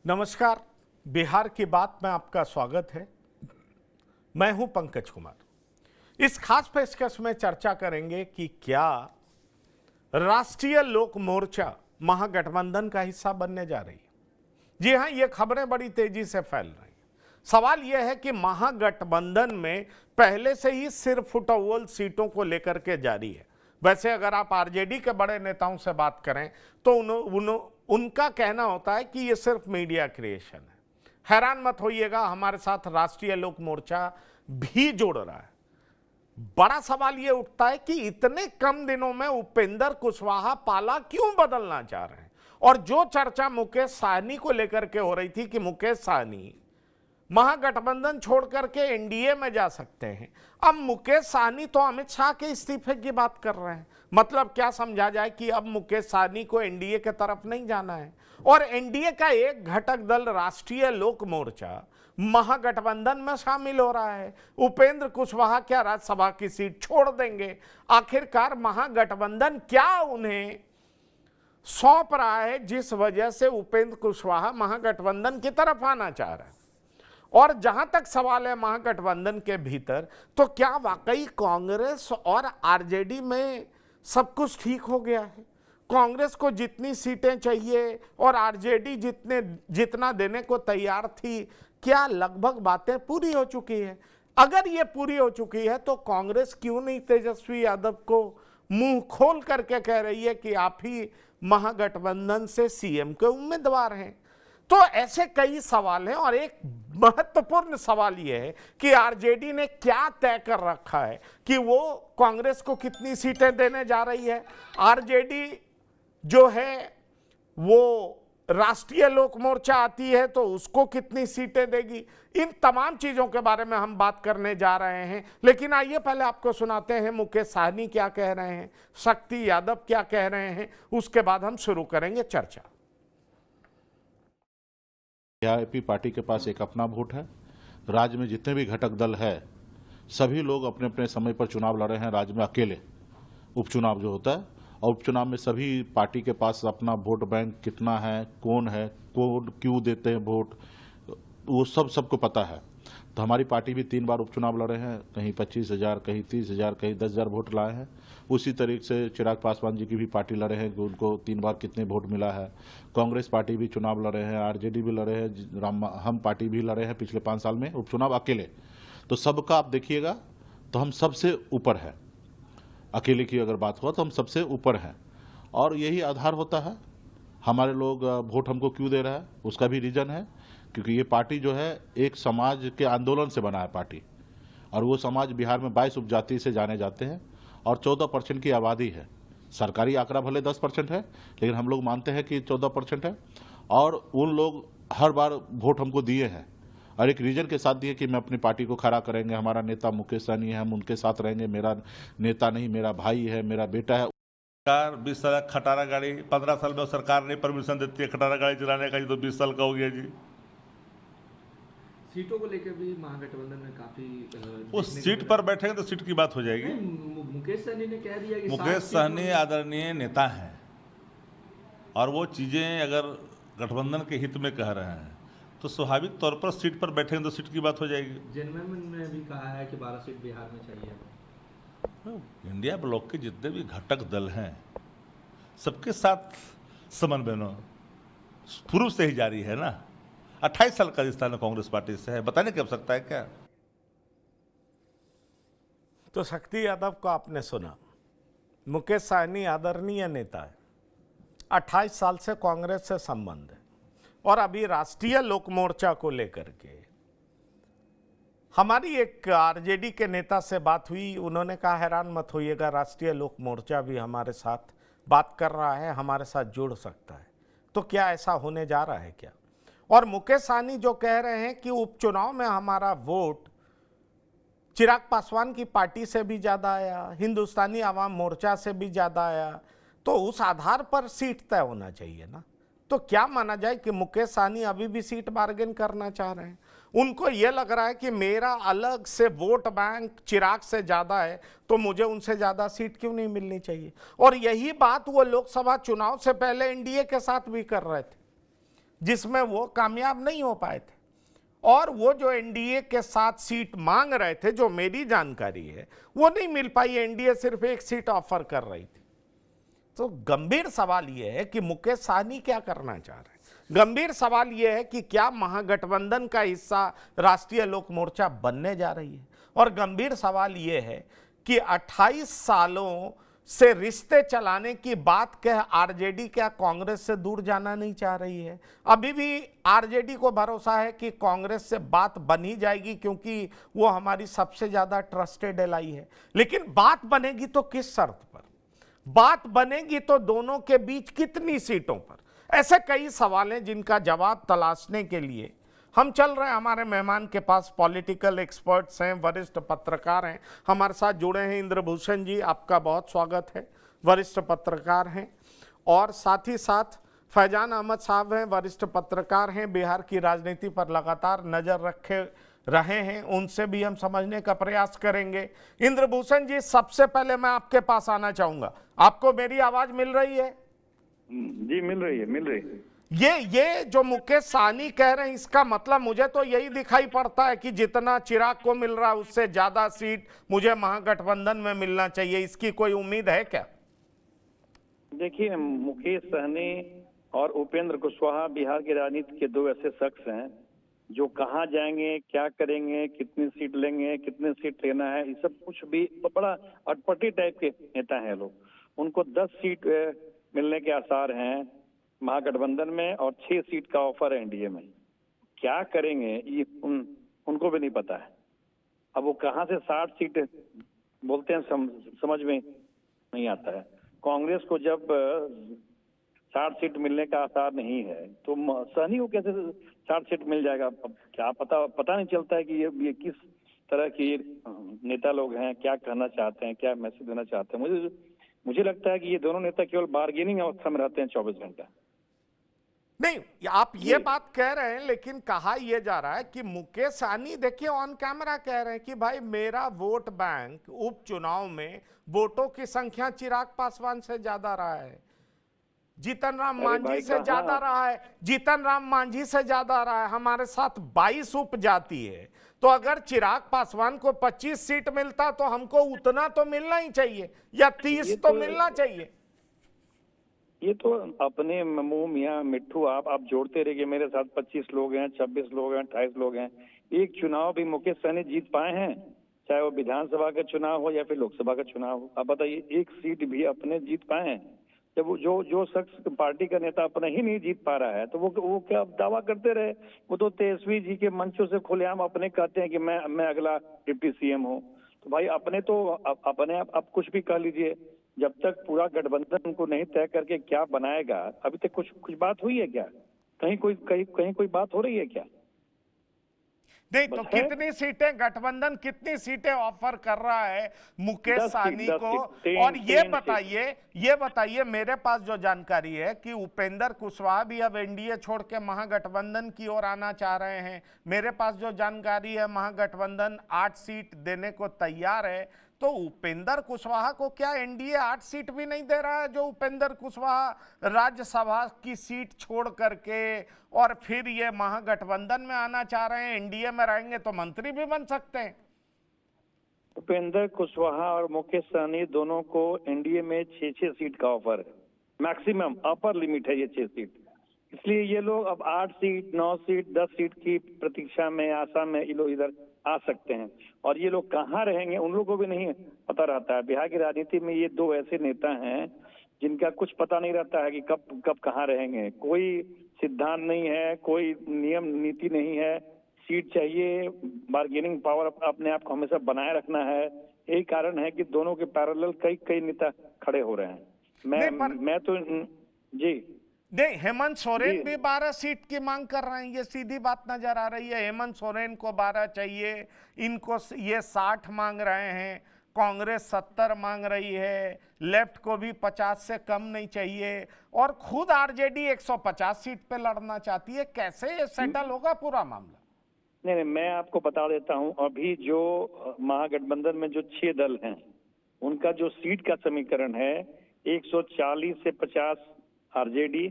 नमस्कार, बिहार की बात में आपका स्वागत है। मैं हूं पंकज कुमार। इस खास पेशकश में चर्चा करेंगे कि क्या राष्ट्रीय लोक मोर्चा महागठबंधन का हिस्सा बनने जा रही है। जी हां, ये खबरें बड़ी तेजी से फैल रही हैं। सवाल यह है कि महागठबंधन में पहले से ही सिर फुटौल सीटों को लेकर के जारी है। वैसे अगर आप आरजेडी के बड़े नेताओं से बात करें तो उनका कहना होता है कि ये सिर्फ मीडिया क्रिएशन है। हैरान मत होइएगा, हमारे साथ राष्ट्रीय लोक मोर्चा भी जोड़ रहा है। बड़ा सवाल ये उठता है कि इतने कम दिनों में उपेंद्र कुशवाहा पाला क्यों बदलना चाह रहे हैं। और जो चर्चा मुकेश सहनी को लेकर के हो रही थी कि मुकेश सहनी महागठबंधन छोड़ करके एनडीए में जा सकते हैं, अब मुकेश सहनी तो अमित शाह के इस्तीफे की बात कर रहे हैं। मतलब क्या समझा जाए कि अब मुकेश सहनी को एनडीए के तरफ नहीं जाना है और एनडीए का एक घटक दल राष्ट्रीय लोक मोर्चा महागठबंधन में शामिल हो रहा है। उपेंद्र कुशवाहा क्या राज्यसभा की सीट छोड़ देंगे? आखिरकार महागठबंधन क्या उन्हें सौंप रहा है जिस वजह से उपेंद्र कुशवाहा महागठबंधन की तरफ आना चाह रहे हैं? और जहां तक सवाल है महागठबंधन के भीतर, तो क्या वाकई कांग्रेस और आरजेडी में सब कुछ ठीक हो गया है? कांग्रेस को जितनी सीटें चाहिए और आरजेडी जितना देने को तैयार थी, क्या लगभग बातें पूरी हो चुकी है? अगर ये पूरी हो चुकी है तो कांग्रेस क्यों नहीं तेजस्वी यादव को मुंह खोल करके कह रही है कि आप ही महागठबंधन से सीएम के उम्मीदवार हैं? तो ऐसे कई सवाल हैं और एक महत्वपूर्ण सवाल यह है कि आरजेडी ने क्या तय कर रखा है कि वो कांग्रेस को कितनी सीटें देने जा रही है। आरजेडी जो है वो राष्ट्रीय लोक मोर्चा आती है तो उसको कितनी सीटें देगी। इन तमाम चीजों के बारे में हम बात करने जा रहे हैं। लेकिन आइए पहले आपको सुनाते हैं मुकेश सहनी क्या कह रहे हैं, शक्ति यादव क्या कह रहे हैं, उसके बाद हम शुरू करेंगे चर्चा। एआईपी पार्टी के पास एक अपना वोट है। राज्य में जितने भी घटक दल है सभी लोग अपने अपने समय पर चुनाव लड़ रहे हैं। राज्य में अकेले उपचुनाव जो होता है और उपचुनाव में सभी पार्टी के पास अपना वोट बैंक कितना है, कौन क्यों देते हैं वोट, वो सबको पता है। तो हमारी पार्टी भी 3 बार उपचुनाव लड़े हैं, कहीं 25,000, कहीं 30,000, कहीं 10,000 वोट लाए हैं। उसी तरीके से चिराग पासवान जी की भी पार्टी लड़े हैं कि उनको 3 बार कितने वोट मिला है। कांग्रेस पार्टी भी चुनाव लड़े हैं, आरजेडी भी लड़े हैं, हम पार्टी भी लड़े हैं पिछले 5 साल में उपचुनाव अकेले। तो सबका आप देखिएगा तो हम सबसे ऊपर है। अकेले की अगर बात हो तो हम सबसे ऊपर हैं और यही आधार होता है। हमारे लोग वोट हमको क्यों दे रहा है उसका भी रीजन है, क्योंकि ये पार्टी जो है एक समाज के आंदोलन से बना है पार्टी, और वो समाज बिहार में 22 उपजाति से जाने जाते हैं और 14% की आबादी है। सरकारी आंकड़ा भले 10% है, लेकिन हम लोग मानते हैं कि 14% है। और उन लोग हर बार वोट हमको दिए हैं और एक रीजन के साथ दिए कि मैं अपनी पार्टी को खड़ा करेंगे, हमारा नेता मुकेश सहनी है, हम उनके साथ रहेंगे, मेरा नेता नहीं मेरा भाई है, मेरा बेटा है। सरकार 20 साल खटारा गाड़ी 15 साल में सरकार नहीं परमिशन देती है खटारा गाड़ी चलाने का, ये तो 20 साल का हो गया जी। सीटों को लेकर भी महागठबंधन में काफी उस सीट पर बैठेंगे तो सीट की बात हो जाएगी। मुकेश सहनी ने कह दिया कि मुकेश सहनी आदरणीय नेता हैं और वो चीजें अगर गठबंधन के हित में कह रहे हैं तो स्वाभाविक तौर पर सीट पर बैठेंगे तो सीट की बात हो जाएगी। जनमन ने भी कहा है कि 12 सीट बिहार में चाहिए। इंडिया ब्लॉक के जितने भी घटक दल हैं सबके साथ समन्वय पूर्व से ही जारी है ना। 28 साल का रिश्ता कांग्रेस पार्टी से है, बताने की आवश्यकता है क्या? तो शक्ति यादव को आपने सुना। मुकेश सहनी आदरणीय नेता है, 28 साल से कांग्रेस से संबंध है और अभी राष्ट्रीय लोक मोर्चा को लेकर के हमारी एक आरजेडी के नेता से बात हुई। उन्होंने कहा हैरान मत होइएगा, राष्ट्रीय लोक मोर्चा भी हमारे साथ बात कर रहा है, हमारे साथ जुड़ सकता है। तो क्या ऐसा होने जा रहा है क्या? और मुकेश सहनी जो कह रहे हैं कि उपचुनाव में हमारा वोट चिराग पासवान की पार्टी से भी ज्यादा आया, हिंदुस्तानी आवाम मोर्चा से भी ज्यादा आया, तो उस आधार पर सीट तय होना चाहिए ना। तो क्या माना जाए कि मुकेश सहनी अभी भी सीट बार्गेन करना चाह रहे हैं? उनको यह लग रहा है कि मेरा अलग से वोट बैंक चिराग से ज्यादा है तो मुझे उनसे ज्यादा सीट क्यों नहीं मिलनी चाहिए। और यही बात वो लोकसभा चुनाव से पहले एनडीए के साथ भी कर रहे थे। जिसमें वो कामयाब नहीं हो पाए थे। और वो जो एनडीए के साथ सीट मांग रहे थे, जो मेरी जानकारी है, वो नहीं मिल पाई। एनडीए सिर्फ एक सीट ऑफर कर रही थी। तो गंभीर सवाल यह है कि मुकेश सहनी क्या करना चाह रहे हैं। गंभीर सवाल यह है कि क्या महागठबंधन का हिस्सा राष्ट्रीय लोक मोर्चा बनने जा रही है। और गंभीर सवाल यह है कि 28 सालों से रिश्ते चलाने की बात कह आरजेडी क्या कांग्रेस से दूर जाना नहीं चाह रही है। अभी भी आरजेडी को भरोसा है कि कांग्रेस से बात बन ही जाएगी, क्योंकि वो हमारी सबसे ज्यादा ट्रस्टेड एलाई है। लेकिन बात बनेगी तो किस शर्त पर बात बनेगी, तो दोनों के बीच कितनी सीटों पर? ऐसे कई सवाल हैं जिनका जवाब तलाशने के लिए हम चल रहे हैं। हमारे मेहमान के पास पॉलिटिकल एक्सपर्ट्स हैं, वरिष्ठ पत्रकार हैं, हमारे साथ जुड़े हैं। इंद्रभूषण जी, आपका बहुत स्वागत है, वरिष्ठ पत्रकार हैं। और साथ ही साथ फैजान अहमद साहब हैं, वरिष्ठ पत्रकार हैं, बिहार की राजनीति पर लगातार नजर रखे रहे हैं, उनसे भी हम समझने का प्रयास करेंगे। इंद्रभूषण जी, सबसे पहले मैं आपके पास आना चाहूंगा। आपको मेरी आवाज मिल रही है? जी मिल रही है। ये जो मुकेश सहनी कह रहे हैं, इसका मतलब मुझे तो यही दिखाई पड़ता है कि जितना चिराग को मिल रहा है उससे ज्यादा सीट मुझे महागठबंधन में मिलना चाहिए। इसकी कोई उम्मीद है क्या? देखिए, मुकेश सहनी और उपेंद्र कुशवाहा बिहार की राजनीति के दो ऐसे शख्स हैं जो कहाँ जाएंगे, क्या करेंगे, कितनी सीट लेंगे, कितने सीट लेना है, ये सब कुछ भी बड़ा अटपटी टाइप के नेता हैं लोग। उनको 10 सीट मिलने के आसार हैं महागठबंधन में और 6 सीट का ऑफर है एनडीए में। क्या करेंगे ये उनको भी नहीं पता है। अब वो कहाँ से 60 सीट बोलते हैं समझ में नहीं आता है। कांग्रेस को जब 60 सीट मिलने का आसार नहीं है तो सहनी को कैसे 60 सीट मिल जाएगा? अब क्या पता नहीं चलता है कि ये किस तरह के नेता लोग हैं, क्या कहना चाहते हैं, क्या मैसेज देना चाहते हैं। मुझे लगता है कि ये दोनों नेता केवल बार्गेनिंग अवस्था में रहते हैं 24 घंटा। नहीं, आप ये बात कह रहे हैं, लेकिन कहा यह जा रहा है कि मुकेश सहनी, देखिए ऑन कैमरा कह रहे हैं कि भाई मेरा वोट बैंक उपचुनाव में वोटों की संख्या चिराग पासवान से ज्यादा रहा है, जीतन राम मांझी से ज्यादा रहा है, जीतन राम मांझी से ज्यादा रहा है। हमारे साथ 22 उपजाति है। तो अगर चिराग पासवान को 25 सीट मिलता तो हमको उतना तो मिलना ही चाहिए, या 30 तो मिलना चाहिए। ये तो अपने मुंह मियां मिट्ठू आप जोड़ते रहिए। मेरे साथ 25 लोग हैं, 26 लोग हैं, 28 लोग हैं। एक चुनाव भी मुकेश सहनी जीत पाए हैं, चाहे वो विधानसभा का चुनाव हो या फिर लोकसभा का चुनाव हो। आप बताइए, एक सीट भी अपने जीत पाए हैं? जब वो जो शख्स पार्टी का नेता अपना ही नहीं जीत पा रहा है तो वो क्या दावा करते रहे? वो तो तेजस्वी जी के मंचों से खुलेआम अपने कहते हैं कि मैं अगला डिप्टी सीएम हूँ। तो भाई अपने तो अपने आप कुछ भी कह लीजिए, जब तक पूरा गठबंधन को नहीं तय करके क्या बनाएगा। अभी तक कुछ बात हुई है क्या? कहीं कोई बात हो रही है क्या? नहीं तो कितनी सीटें गठबंधन, कितनी सीटें ऑफर कर रहा है मुकेश सहनी को? और ये बताइए मेरे पास जो जानकारी है कि उपेंद्र कुशवाहा भी अब एनडीए छोड़ के महागठबंधन की ओर आना चाह रहे हैं। मेरे पास जो जानकारी है महागठबंधन 8 सीट देने को तैयार है। तो उपेंद्र कुशवाहा को क्या एनडीए 8 सीट भी नहीं दे रहा है? जो उपेंद्र कुशवाहा राज्यसभा की सीट छोड़ करके और फिर ये महागठबंधन में आना चाह रहे हैं, एनडीए में रहेंगे तो मंत्री भी बन सकते हैं। उपेंद्र कुशवाहा और मुकेश सहनी दोनों को एनडीए में 6 सीट का ऑफर है, मैक्सिमम अपर लिमिट है ये 6 सीट। इसलिए ये लोग अब 8 सीट, 9 सीट, 10 सीट की प्रतीक्षा में, आशा में ये लोग इधर आ सकते हैं। और ये लोग कहाँ रहेंगे उन लोगों को भी नहीं पता रहता है। बिहार की राजनीति में ये दो ऐसे नेता हैं जिनका कुछ पता नहीं रहता है कि कब कहाँ रहेंगे। कोई सिद्धांत नहीं है, कोई नियम नीति नहीं है। सीट चाहिए, बार्गेनिंग पावर अपने आप को हमेशा बनाए रखना है। यही कारण है कि दोनों के पैरेलल कई नेता खड़े हो रहे हैं। मैं तो जी नहीं, हेमंत सोरेन भी 12 सीट की मांग कर रहे हैं। ये सीधी बात नजर आ रही है। हेमंत सोरेन को 12 चाहिए, इनको ये 60 मांग रहे हैं, कांग्रेस 70 मांग रही है, लेफ्ट को भी 50 से कम नहीं चाहिए, और खुद आरजेडी 150 सीट पे लड़ना चाहती है। कैसे ये सेटल होगा पूरा मामला? नहीं, मैं आपको बता देता हूं। अभी जो महागठबंधन में जो 6 दल हैं उनका जो सीट का समीकरण है 140 से 50 आरजेडी,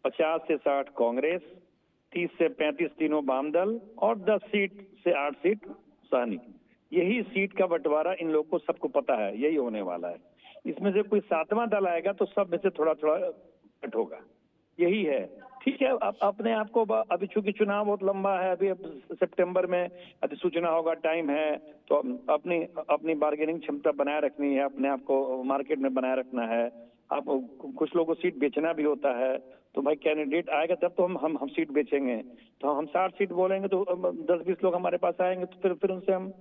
50 से 60 कांग्रेस, 30 से 35 तीनों वाम दल और 10 सीट से 8 सीट सहनी। यही सीट का बंटवारा इन लोगों को सबको पता है, यही होने वाला है। इसमें से कोई 7वां दल आएगा तो सब में से थोड़ा थोड़ा कट होगा, यही है। ठीक है, अब अपने आप को अभी चूंकि चुनाव बहुत लंबा है, अभी सितंबर में अधिसूचना होगा, टाइम है, तो अपनी बार्गेनिंग क्षमता बनाए रखनी है, अपने आप को मार्केट में बनाए रखना है। अब कुछ लोगों को सीट बेचना भी होता है, तो भाई कैंडिडेट आएगा तब तो हम सीट बेचेंगे। तो हम 60 सीट बोलेंगे तो 10-20 लोग हमारे पास आएंगे, तो फिर उनसे हम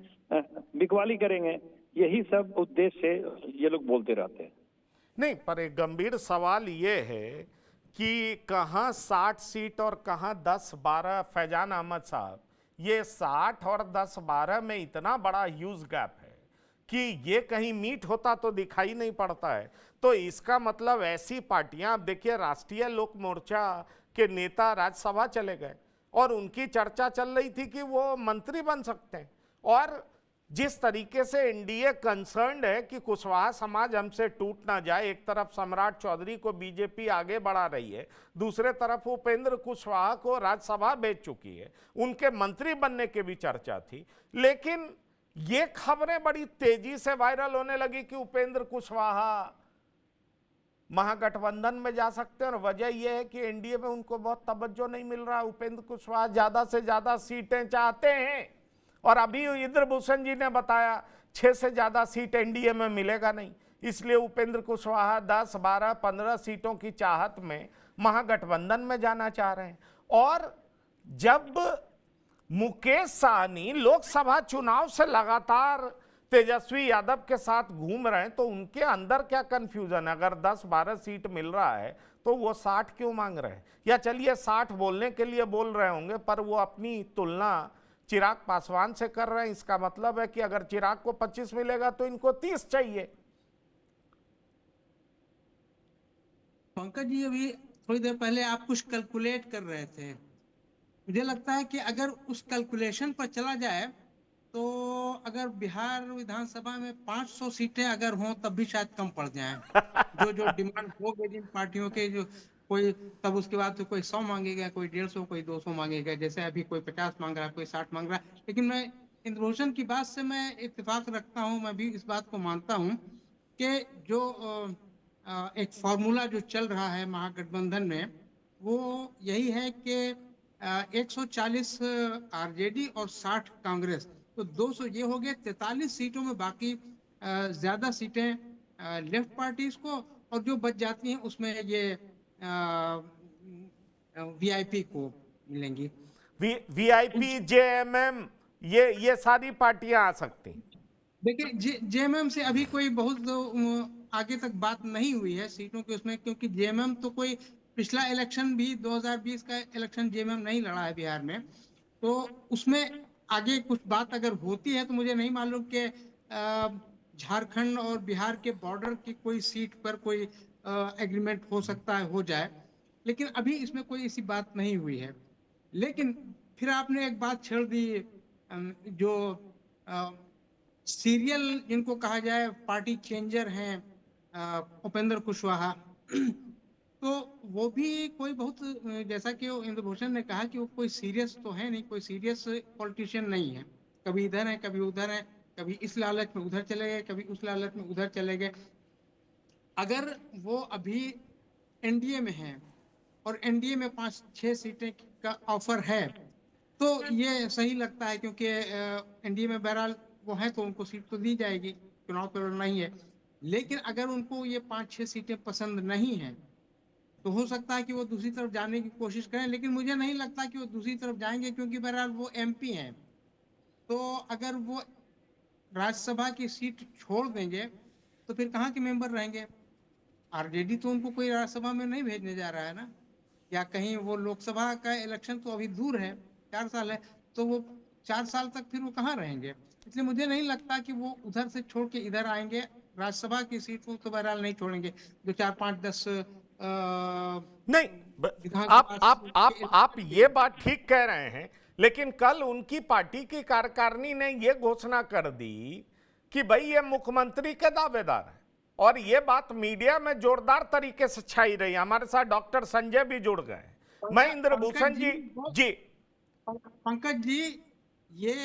बिकवाली करेंगे। यही सब उद्देश्य से ये लोग बोलते रहते हैं। नहीं, पर एक गंभीर सवाल ये है कि कहाँ 60 सीट और कहाँ 10-12। फैजान अहमद साहब, ये 60 और 10-12 में इतना बड़ा ह्यूज गैप है कि ये कहीं मीट होता तो दिखाई नहीं पड़ता है। तो इसका मतलब ऐसी पार्टियां, अब देखिए राष्ट्रीय लोक मोर्चा के नेता राज्यसभा चले गए और उनकी चर्चा चल रही थी कि वो मंत्री बन सकते हैं, और जिस तरीके से एनडीए कंसर्न्ड है कि कुशवाहा समाज हमसे टूट ना जाए, एक तरफ सम्राट चौधरी को बीजेपी आगे बढ़ा रही है, दूसरे तरफ उपेंद्र कुशवाहा को राज्यसभा भेज चुकी है, उनके मंत्री बनने की भी चर्चा थी। लेकिन ये खबरें बड़ी तेजी से वायरल होने लगी कि उपेंद्र कुशवाहा महागठबंधन में जा सकते हैं, और वजह यह है कि एनडीए में उनको बहुत तवज्जो नहीं मिल रहा। उपेंद्र कुशवाहा ज्यादा से ज्यादा सीटें चाहते हैं, और अभी इंद्रभूषण जी ने बताया 6 से ज्यादा सीट एनडीए में मिलेगा नहीं, इसलिए उपेंद्र कुशवाहा 10, 12, 15 सीटों की चाहत में महागठबंधन में जाना चाह रहे हैं। और जब मुकेश साहनी लोकसभा चुनाव से लगातार तेजस्वी यादव के साथ घूम रहे हैं, तो उनके अंदर क्या कंफ्यूजन है? अगर 10-12 सीट मिल रहा है तो वो 60 क्यों मांग रहे हैं? या चलिए 60 बोलने के लिए बोल रहे होंगे, पर वो अपनी तुलना चिराग पासवान से कर रहे हैं। इसका मतलब है कि अगर चिराग को 25 मिलेगा तो इनको 30 चाहिए। पंकज जी, अभी थोड़ी देर पहले आप कुछ कैलकुलेट कर रहे थे। मुझे लगता है कि अगर उस कैलकुलेशन पर चला जाए तो अगर बिहार विधानसभा में 500 सीटें अगर हों तब भी शायद कम पड़ जाएं। जो डिमांड हो गई जिन पार्टियों के, जो कोई तब उसके बाद तो कोई 100 मांगेगा, कोई 150, कोई 200 मांगेगा, जैसे अभी कोई 50 मांग रहा है, कोई 60 मांग रहा है। लेकिन मैं इंद्रभूषण की बात से मैं इत्तेफाक रखता हूं, मैं भी इस बात को मानता हूं कि जो एक फार्मूला जो चल रहा है महागठबंधन में, वो यही है कि 140 आरजेडी और 60 कांग्रेस, तो 200 ये हो गए। 43 सीटों में बाकी ज्यादा सीटें लेफ्ट पार्टीज को, और जो बच जाती हैं उसमें ये वीआईपी को मिलेंगी। वीआईपी, जेएमएम, ये सारी पार्टियां आ सकती हैं। देखिए, जेएमएम से अभी कोई बहुत आगे तक बात नहीं हुई है सीटों के उसमें, क्योंकि जेएमएम तो कोई पिछला इलेक्शन भी 2020 का इलेक्शन जेएमएम नहीं लड़ा है बिहार में, तो उसमें आगे कुछ बात अगर होती है तो मुझे नहीं मालूम कि झारखंड और बिहार के बॉर्डर की कोई सीट पर कोई एग्रीमेंट हो सकता है, हो जाए, लेकिन अभी इसमें कोई ऐसी बात नहीं हुई है। लेकिन फिर आपने एक बात छेड़ दी, जो सीरियल जिनको कहा जाए पार्टी चेंजर हैं उपेंद्र कुशवाहा, तो वो भी कोई बहुत, जैसा कि इंद्रभूषण ने कहा कि वो कोई सीरियस तो है नहीं, कोई सीरियस पॉलिटिशियन नहीं है। कभी इधर है, कभी उधर है, कभी इस लालच में उधर चले गए, कभी उस लालच में उधर चले गए। अगर वो अभी एनडीए में है और एनडीए में 5-6 सीटें का ऑफर है तो ये सही लगता है, क्योंकि एनडीए में बहरहाल वो है तो उनको सीट तो दी जाएगी, चुनाव तो लड़ना ही है। लेकिन अगर उनको ये 5-6 सीटें पसंद नहीं है तो हो सकता है कि वो दूसरी तरफ जाने की कोशिश करें, लेकिन मुझे नहीं लगता कि वो दूसरी तरफ जाएंगे, क्योंकि बहरहाल वो एमपी हैं। तो अगर वो राज्यसभा की सीट छोड़ देंगे तो फिर कहाँ के मेंबर रहेंगे? आरजेडी तो उनको कोई राज्यसभा में नहीं भेजने जा रहा है ना, या कहीं वो लोकसभा का इलेक्शन तो अभी दूर है, 4 साल है, तो वो 4 साल तक फिर वो कहाँ रहेंगे? इसलिए मुझे नहीं लगता कि वो उधर से छोड़ के इधर आएंगे। राज्यसभा की सीट को तो बहरहाल नहीं छोड़ेंगे, जो 4, 5, 10 नहीं, आप ये बात ठीक कह रहे हैं, लेकिन कल उनकी पार्टी की कार्यकारिणी ने ये घोषणा कर दी कि भाई ये मुख्यमंत्री के दावेदार हैं, और ये बात मीडिया में जोरदार तरीके से छाई रही। हमारे साथ डॉक्टर संजय भी जुड़ गए। मैं इंद्रभूषण जी जी पंकज जी, ये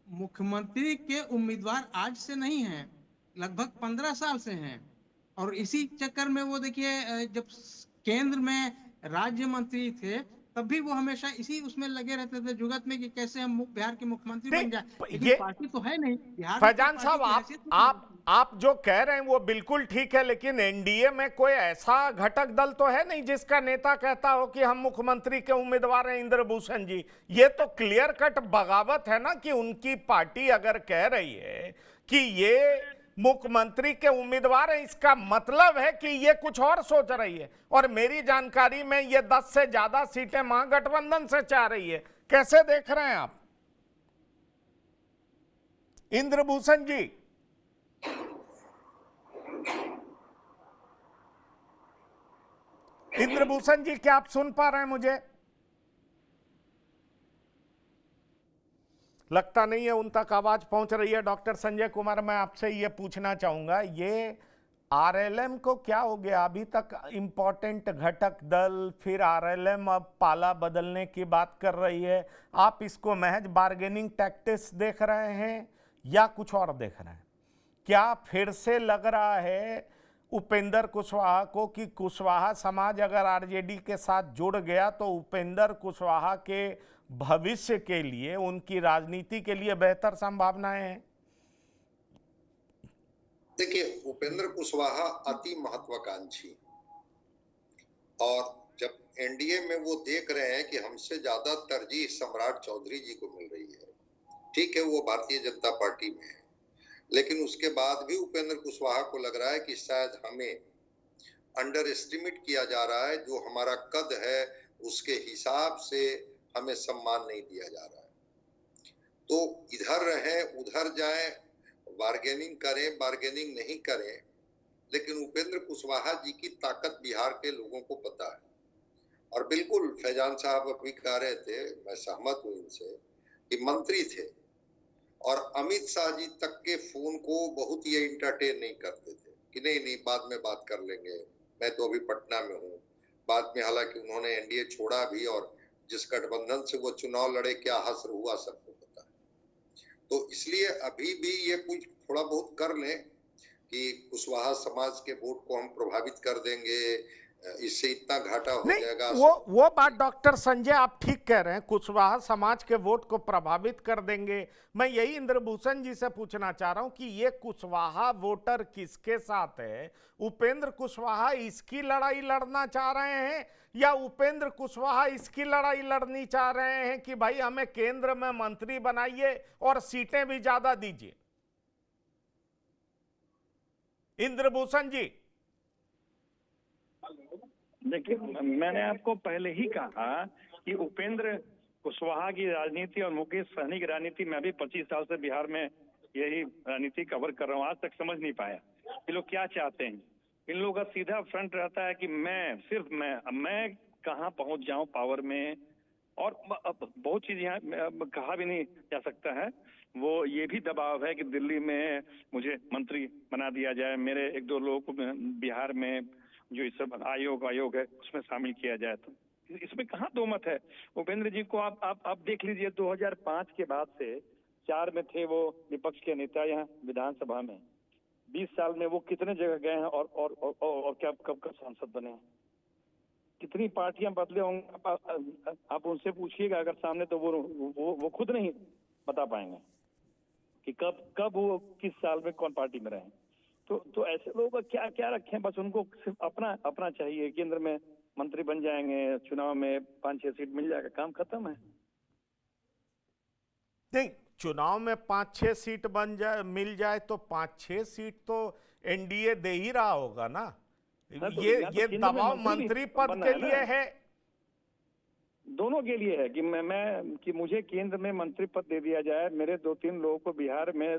मुख्यमंत्री के उम्मीदवार आज से नहीं हैं, लगभग 15 साल से हैं। और इसी चक्कर में वो देखिए, जब केंद्र में राज्य मंत्री थे तब भी वो हमेशा इसी उसमें लगे रहते थे जुगत में कि कैसे हम बिहार के मुख्यमंत्री बन जाए। लेकिन ये पार्टी तो है नहीं बिहार में, फैजान कोई साहब, पार्टी की आप हैसियत नहीं आप आप जो कह रहे हैं वो बिल्कुल ठीक है, लेकिन एनडीए में कोई ऐसा घटक दल तो है नहीं जिसका नेता कहता हो कि हम मुख्यमंत्री के उम्मीदवार हैं इंद्रभूषण जी। ये तो क्लियर कट बगावत है ना कि उनकी पार्टी अगर कह रही है कि ये मुख्यमंत्री के उम्मीदवार हैं, इसका मतलब है कि ये कुछ और सोच रही है। और मेरी जानकारी में ये 10 से ज्यादा सीटें महागठबंधन से चाह रही है। कैसे देख रहे हैं आप इंद्रभूषण जी? इंद्रभूषण जी, क्या आप सुन पा रहे हैं मुझे? लगता नहीं है उन तक आवाज पहुंच रही है। डॉक्टर संजय कुमार, मैं आपसे ये पूछना चाहूंगा, ये आरएलएम को क्या हो गया? अभी तक इंपॉर्टेंट घटक दल, फिर आरएलएम अब पाला बदलने की बात कर रही है। आप इसको महज बार्गेनिंग टैक्टिक्स देख रहे हैं या कुछ और देख रहे हैं? क्या फिर से लग रहा है उपेंद्र कुशवाहा को कि कुशवाहा समाज अगर आरजेडी के साथ जुड़ गया तो उपेंद्र कुशवाहा के भविष्य के लिए, उनकी राजनीति के लिए बेहतर संभावनाएं हैं? देखिए, उपेंद्र कुशवाहा अति महत्वाकांक्षी, और जब एनडीए में वो देख रहे हैं कि हमसे ज्यादा तरजीह सम्राट चौधरी जी को मिल रही है, ठीक है वो भारतीय जनता पार्टी में है, लेकिन उसके बाद भी उपेंद्र कुशवाहा को लग रहा है कि शायद हमें अंडर एस्टिमेट किया जा रहा है, जो हमारा कद है उसके हिसाब से हमें सम्मान नहीं दिया जा रहा है। तो इधर रहें उधर जाएं, बार्गेनिंग करें बार्गेनिंग नहीं करें, लेकिन उपेंद्र कुशवाहा जी की ताकत बिहार के लोगों को पता है। और बिल्कुल फैजान साहब अभी कह रहे थे, मैं सहमत हूं इनसे, कि मंत्री थे और अमित शाह जी तक के फोन को बहुत ये इंटरटेन नहीं करते थे कि नहीं नहीं बाद में बात कर लेंगे, मैं तो अभी पटना में हूँ। बाद में हालांकि उन्होंने एनडीए छोड़ा भी, और जिस गठबंधन से वो चुनाव लड़े क्या हश्र हुआ सबको पता है। तो इसलिए अभी भी ये कुछ थोड़ा बहुत कर लें कि कुशवाहा समाज के वोट को हम प्रभावित कर देंगे, इससे इतना घाटा हो जाएगा। वो बात डॉक्टर संजय आप ठीक कह रहे हैं, कुशवाहा समाज के वोट को प्रभावित कर देंगे। मैं यही इंद्रभूषण जी से पूछना चाह रहा हूं कि ये कुशवाहा वोटर किसके साथ है? उपेंद्र कुशवाहा इसकी लड़ाई लड़ना चाह रहे हैं या उपेंद्र कुशवाहा इसकी लड़ाई लड़नी चाह रहे हैं कि भाई हमें केंद्र में मंत्री बनाइए और सीटें भी ज्यादा दीजिए? इंद्रभूषण जी, देखिए, मैंने आपको पहले ही कहा कि उपेंद्र कुशवाहा की राजनीति और मुकेश सहनी की राजनीति, मैं भी 25 साल से बिहार में यही राजनीति कवर कर रहा हूँ, आज तक समझ नहीं पाया ये लोग क्या चाहते हैं। इन लोगों का सीधा फ्रंट रहता है कि मैं कहाँ पहुंच जाऊं पावर में, और बहुत चीज यहाँ कहा भी नहीं जा सकता है। वो ये भी दबाव है कि दिल्ली में मुझे मंत्री बना दिया जाए, मेरे एक दो लोगों को बिहार में जो इस सब आयोग है उसमें शामिल किया जाए। तो इसमें कहाँ दो मत है। उपेंद्र जी को आप देख लीजिए, 2005 के बाद से 4 में थे वो विपक्ष के नेता यहाँ विधानसभा में, 20 साल में वो कितने जगह गए हैं और क्या कब सांसद बने हैं, कितनी पार्टियां बदले होंगे, आप उनसे पूछिएगा अगर सामने, तो वो खुद नहीं बता पाएंगे कि कब वो किस साल में कौन पार्टी में रहे। तो ऐसे लोगों का क्या रखें, बस उनको सिर्फ अपना चाहिए, केंद्र में मंत्री बन जाएंगे, चुनाव में 5-6 सीट मिल जाएगा, काम खत्म है। नहीं, चुनाव में 5-6 सीट मिल जाए तो 5-6 सीट तो एनडीए दे ही रहा होगा ना। ये दबाव मंत्री पद के लिए है, दोनों के लिए है कि कि मुझे केंद्र में मंत्री पद दे दिया जाए। मेरे 2-3 लोगों को बिहार में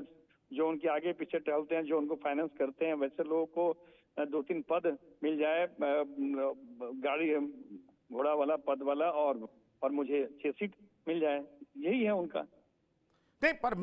जो उनके आगे पीछे टहलते हैं, जो उनको फाइनेंस करते हैं, वैसे लोगों को 2-3 पद मिल जाए, गाड़ी घोड़ा वाला पद वाला, और मुझे 6 सीट मिल जाए, यही है उनका। नहीं, पर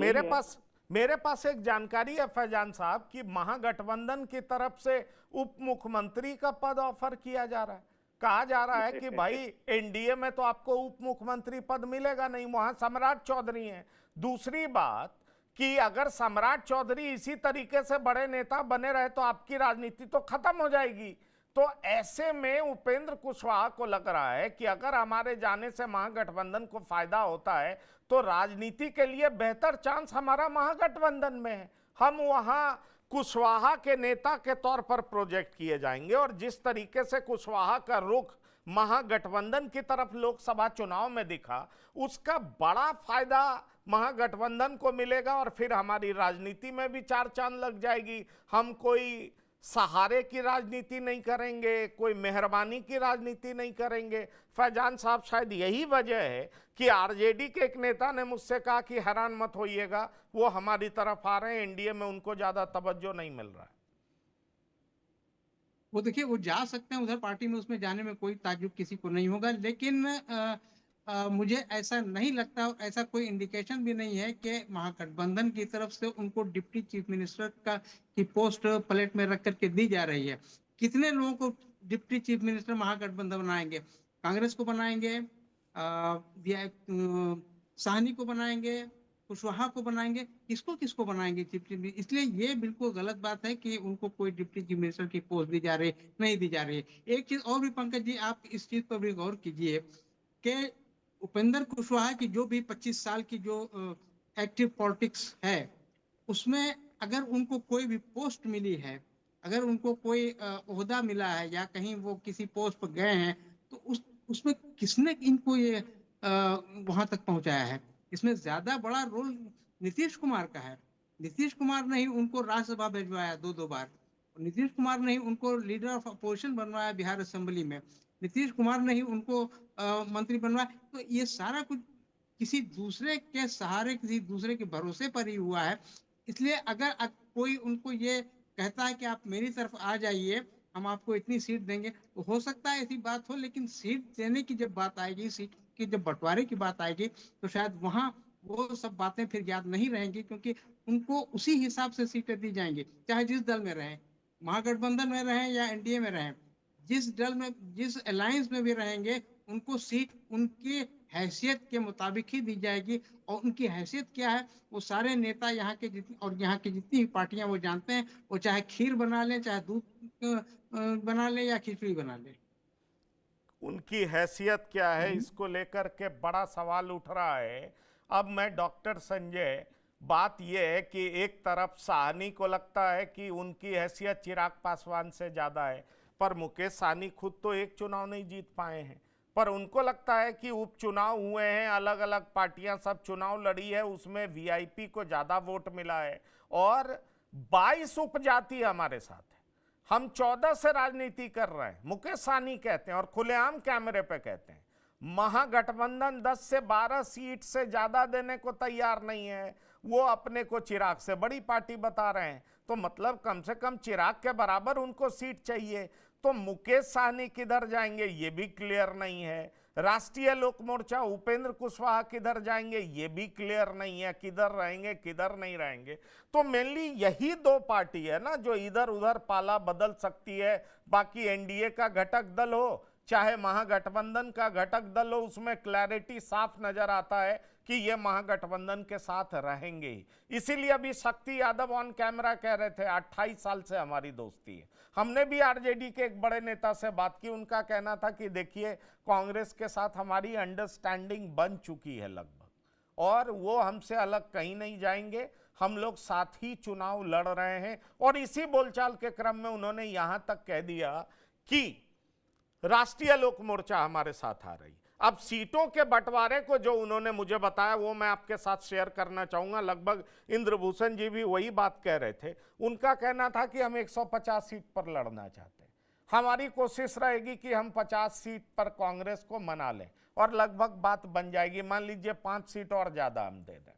मेरे पास एक जानकारी है फैजान साहब कि महागठबंधन की तरफ से उप मुख्यमंत्री का पद ऑफर किया जा रहा है। कहा जा रहा है कि भाई एनडीए में तो आपको उप मुख्यमंत्री पद मिलेगा नहीं, वहां सम्राट चौधरी हैं। दूसरी बात कि अगर सम्राट चौधरी इसी तरीके से बड़े नेता बने रहे तो आपकी राजनीति तो खत्म हो जाएगी। तो ऐसे में उपेंद्र कुशवाहा को लग रहा है कि अगर हमारे जाने से महागठबंधन को फायदा होता है तो राजनीति के लिए बेहतर चांस हमारा महागठबंधन में है। हम वहां कुशवाहा के नेता के तौर पर प्रोजेक्ट किए जाएंगे और जिस तरीके से कुशवाहा का रुख महागठबंधन की तरफ लोकसभा चुनाव में दिखा, उसका बड़ा फायदा महागठबंधन को मिलेगा और फिर हमारी राजनीति में भी चार चांद लग जाएगी। हम कोई सहारे की राजनीति नहीं करेंगे, कोई मेहरबानी की राजनीति नहीं करेंगे। फैजान साहब, शायद यही वजह है कि आरजेडी के एक नेता ने मुझसे कहा कि हैरान मत होइएगा, वो हमारी तरफ आ रहे हैं, एनडीए में उनको ज्यादा तवज्जो नहीं मिल रहा है। वो देखिए, वो जा सकते हैं उधर पार्टी में, उसमें जाने में कोई ताज्जुब किसी को नहीं होगा, लेकिन मुझे ऐसा नहीं लगता, ऐसा कोई इंडिकेशन भी नहीं है कि महागठबंधन की तरफ से उनको डिप्टी चीफ मिनिस्टर की पोस्ट प्लेट में रख करके दी जा रही है। कितने लोगों को डिप्टी चीफ मिनिस्टर महागठबंधन बनाएंगे? कांग्रेस को बनाएंगे, साहनी को बनाएंगे, कुशवाहा को बनाएंगे, किसको बनाएंगे चीफ मिनिस्टर? इसलिए ये बिल्कुल गलत बात है कि उनको कोई डिप्टी चीफ मिनिस्टर की पोस्ट दी जा रही नहीं दी जा रही है। एक चीज और भी पंकज जी, आप इस चीज पर भी गौर कीजिए कि उपेंद्र कुशवाहा की जो भी 25 साल की जो एक्टिव पॉलिटिक्स है, उसमें अगर उनको कोई भी पोस्ट मिली है, अगर उनको कोई ओहदा मिला है या कहीं वो किसी पोस्ट पर गए हैं, तो उसमें किसने इनको ये वहां तक पहुंचाया है? इसमें ज्यादा बड़ा रोल नीतीश कुमार का है। नीतीश कुमार ने ही उनको राज्यसभा भिजवाया 2 बार, नीतीश कुमार ने ही उनको लीडर ऑफ अपोजिशन बनवाया बिहार असेंबली में, नीतीश कुमार ने ही उनको मंत्री बनवाया। तो ये सारा कुछ किसी दूसरे के सहारे, किसी दूसरे के भरोसे पर ही हुआ है। इसलिए अगर कोई उनको ये कहता है कि आप मेरी तरफ आ जाइए, हम आपको इतनी सीट देंगे, तो हो सकता है ऐसी बात हो, लेकिन सीट देने की जब बात आएगी, सीट की जब बंटवारे की बात आएगी, तो शायद वहां वो सब बातें फिर याद नहीं रहेंगी, क्योंकि उनको उसी हिसाब से सीटें दी जाएंगी, चाहे जिस दल में रहें, महागठबंधन में रहें या एनडीए में रहें, जिस दल में, जिस अलायंस में भी रहेंगे, उनको सीट उनकी हैसियत के मुताबिक ही दी जाएगी। और उनकी हैसियत क्या है, वो सारे नेता यहाँ के यहाँ की जितनी पार्टियां वो जानते हैं, वो चाहे खीर बना लें, चाहे दूध बना लें या खिचड़ी बना लें। उनकी हैसियत क्या है, इसको लेकर के बड़ा सवाल उठ रहा है। अब मैं डॉक्टर संजय, बात यह है कि एक तरफ साहनी को लगता है कि उनकी हैसियत चिराग पासवान से ज्यादा है, पर मुकेश साहनी खुद तो एक चुनाव नहीं जीत पाए हैं, पर उनको लगता है कि उपचुनाव हुए हैं, अलग अलग पार्टियां सब चुनाव लड़ी है, उसमें वीआईपी को ज्यादा वोट मिला है और 22 उपजाति हमारे साथ है, हम 14 से राजनीति कर रहे हैं, मुकेश साहनी कहते हैं और खुलेआम कैमरे पे कहते हैं महागठबंधन 10 से 12 सीट से ज्यादा देने को तैयार नहीं है, वो अपने को चिराग से बड़ी पार्टी बता रहे हैं। तो मतलब कम से कम चिराग के बराबर उनको सीट चाहिए। तो मुकेश साहनी किधर जाएंगे ये भी क्लियर नहीं है। राष्ट्रीय लोक मोर्चा उपेंद्र कुशवाहा किधर जाएंगे ये भी क्लियर नहीं है, किधर रहेंगे किधर नहीं रहेंगे। तो मेनली यही 2 पार्टी है ना जो इधर उधर पाला बदल सकती है। बाकी एनडीए का घटक दल हो चाहे महागठबंधन का घटक दल हो, उसमें क्लैरिटी साफ नजर आता है कि ये महागठबंधन के साथ रहेंगे ही। इसीलिए अभी शक्ति यादव ऑन कैमरा कह रहे थे 28 साल से हमारी दोस्ती है। हमने भी आरजेडी के एक बड़े नेता से बात की, उनका कहना था कि देखिए कांग्रेस के साथ हमारी अंडरस्टैंडिंग बन चुकी है लगभग, और वो हमसे अलग कहीं नहीं जाएंगे, हम लोग साथ ही चुनाव लड़ रहे हैं। और इसी बोलचाल के क्रम में उन्होंने यहां तक कह दिया कि राष्ट्रीय लोक मोर्चा हमारे साथ आ रही। अब सीटों के बंटवारे को जो उन्होंने मुझे बताया वो मैं आपके साथ शेयर करना चाहूंगा। लगभग इंद्रभूषण जी भी वही बात कह रहे थे। उनका कहना था कि हम 150 सीट पर लड़ना चाहते हैं, हमारी कोशिश रहेगी कि हम 50 सीट पर कांग्रेस को मना लें और लगभग बात बन जाएगी। मान लीजिए 5 सीट और ज्यादा हम दे दें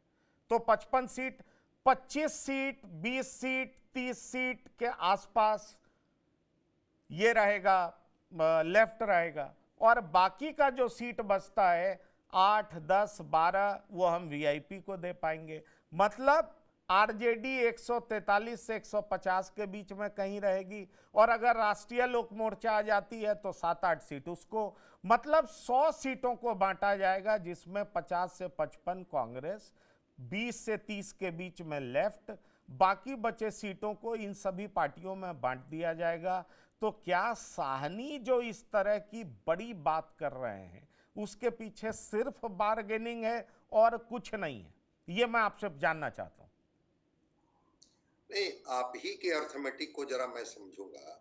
तो 55 सीट, 25 सीट, 20 सीट, 30 सीट के आसपास ये रहेगा, लेफ्ट रहेगा, और बाकी का जो सीट बचता है 8, 10, 12 वो हम वीआईपी को दे पाएंगे। मतलब आरजेडी 143 से 150 के बीच में कहीं रहेगी, और अगर राष्ट्रीय लोक मोर्चा आ जाती है तो 7-8 सीट उसको, मतलब 100 सीटों को बांटा जाएगा, जिसमें 50 से 55 कांग्रेस, 20 से 30 के बीच में लेफ्ट, बाकी बचे सीटों को इन सभी पार्टियों में बांट दिया जाएगा। तो क्या साहनी जो इस तरह की बड़ी बात कर रहे हैं उसके पीछे सिर्फ बार्गेनिंग है और कुछ नहीं है? ये मैं आपसे जानना चाहता हूं। नहीं, आप ही के अर्थमेटिक को जरा मैं समझूंगा।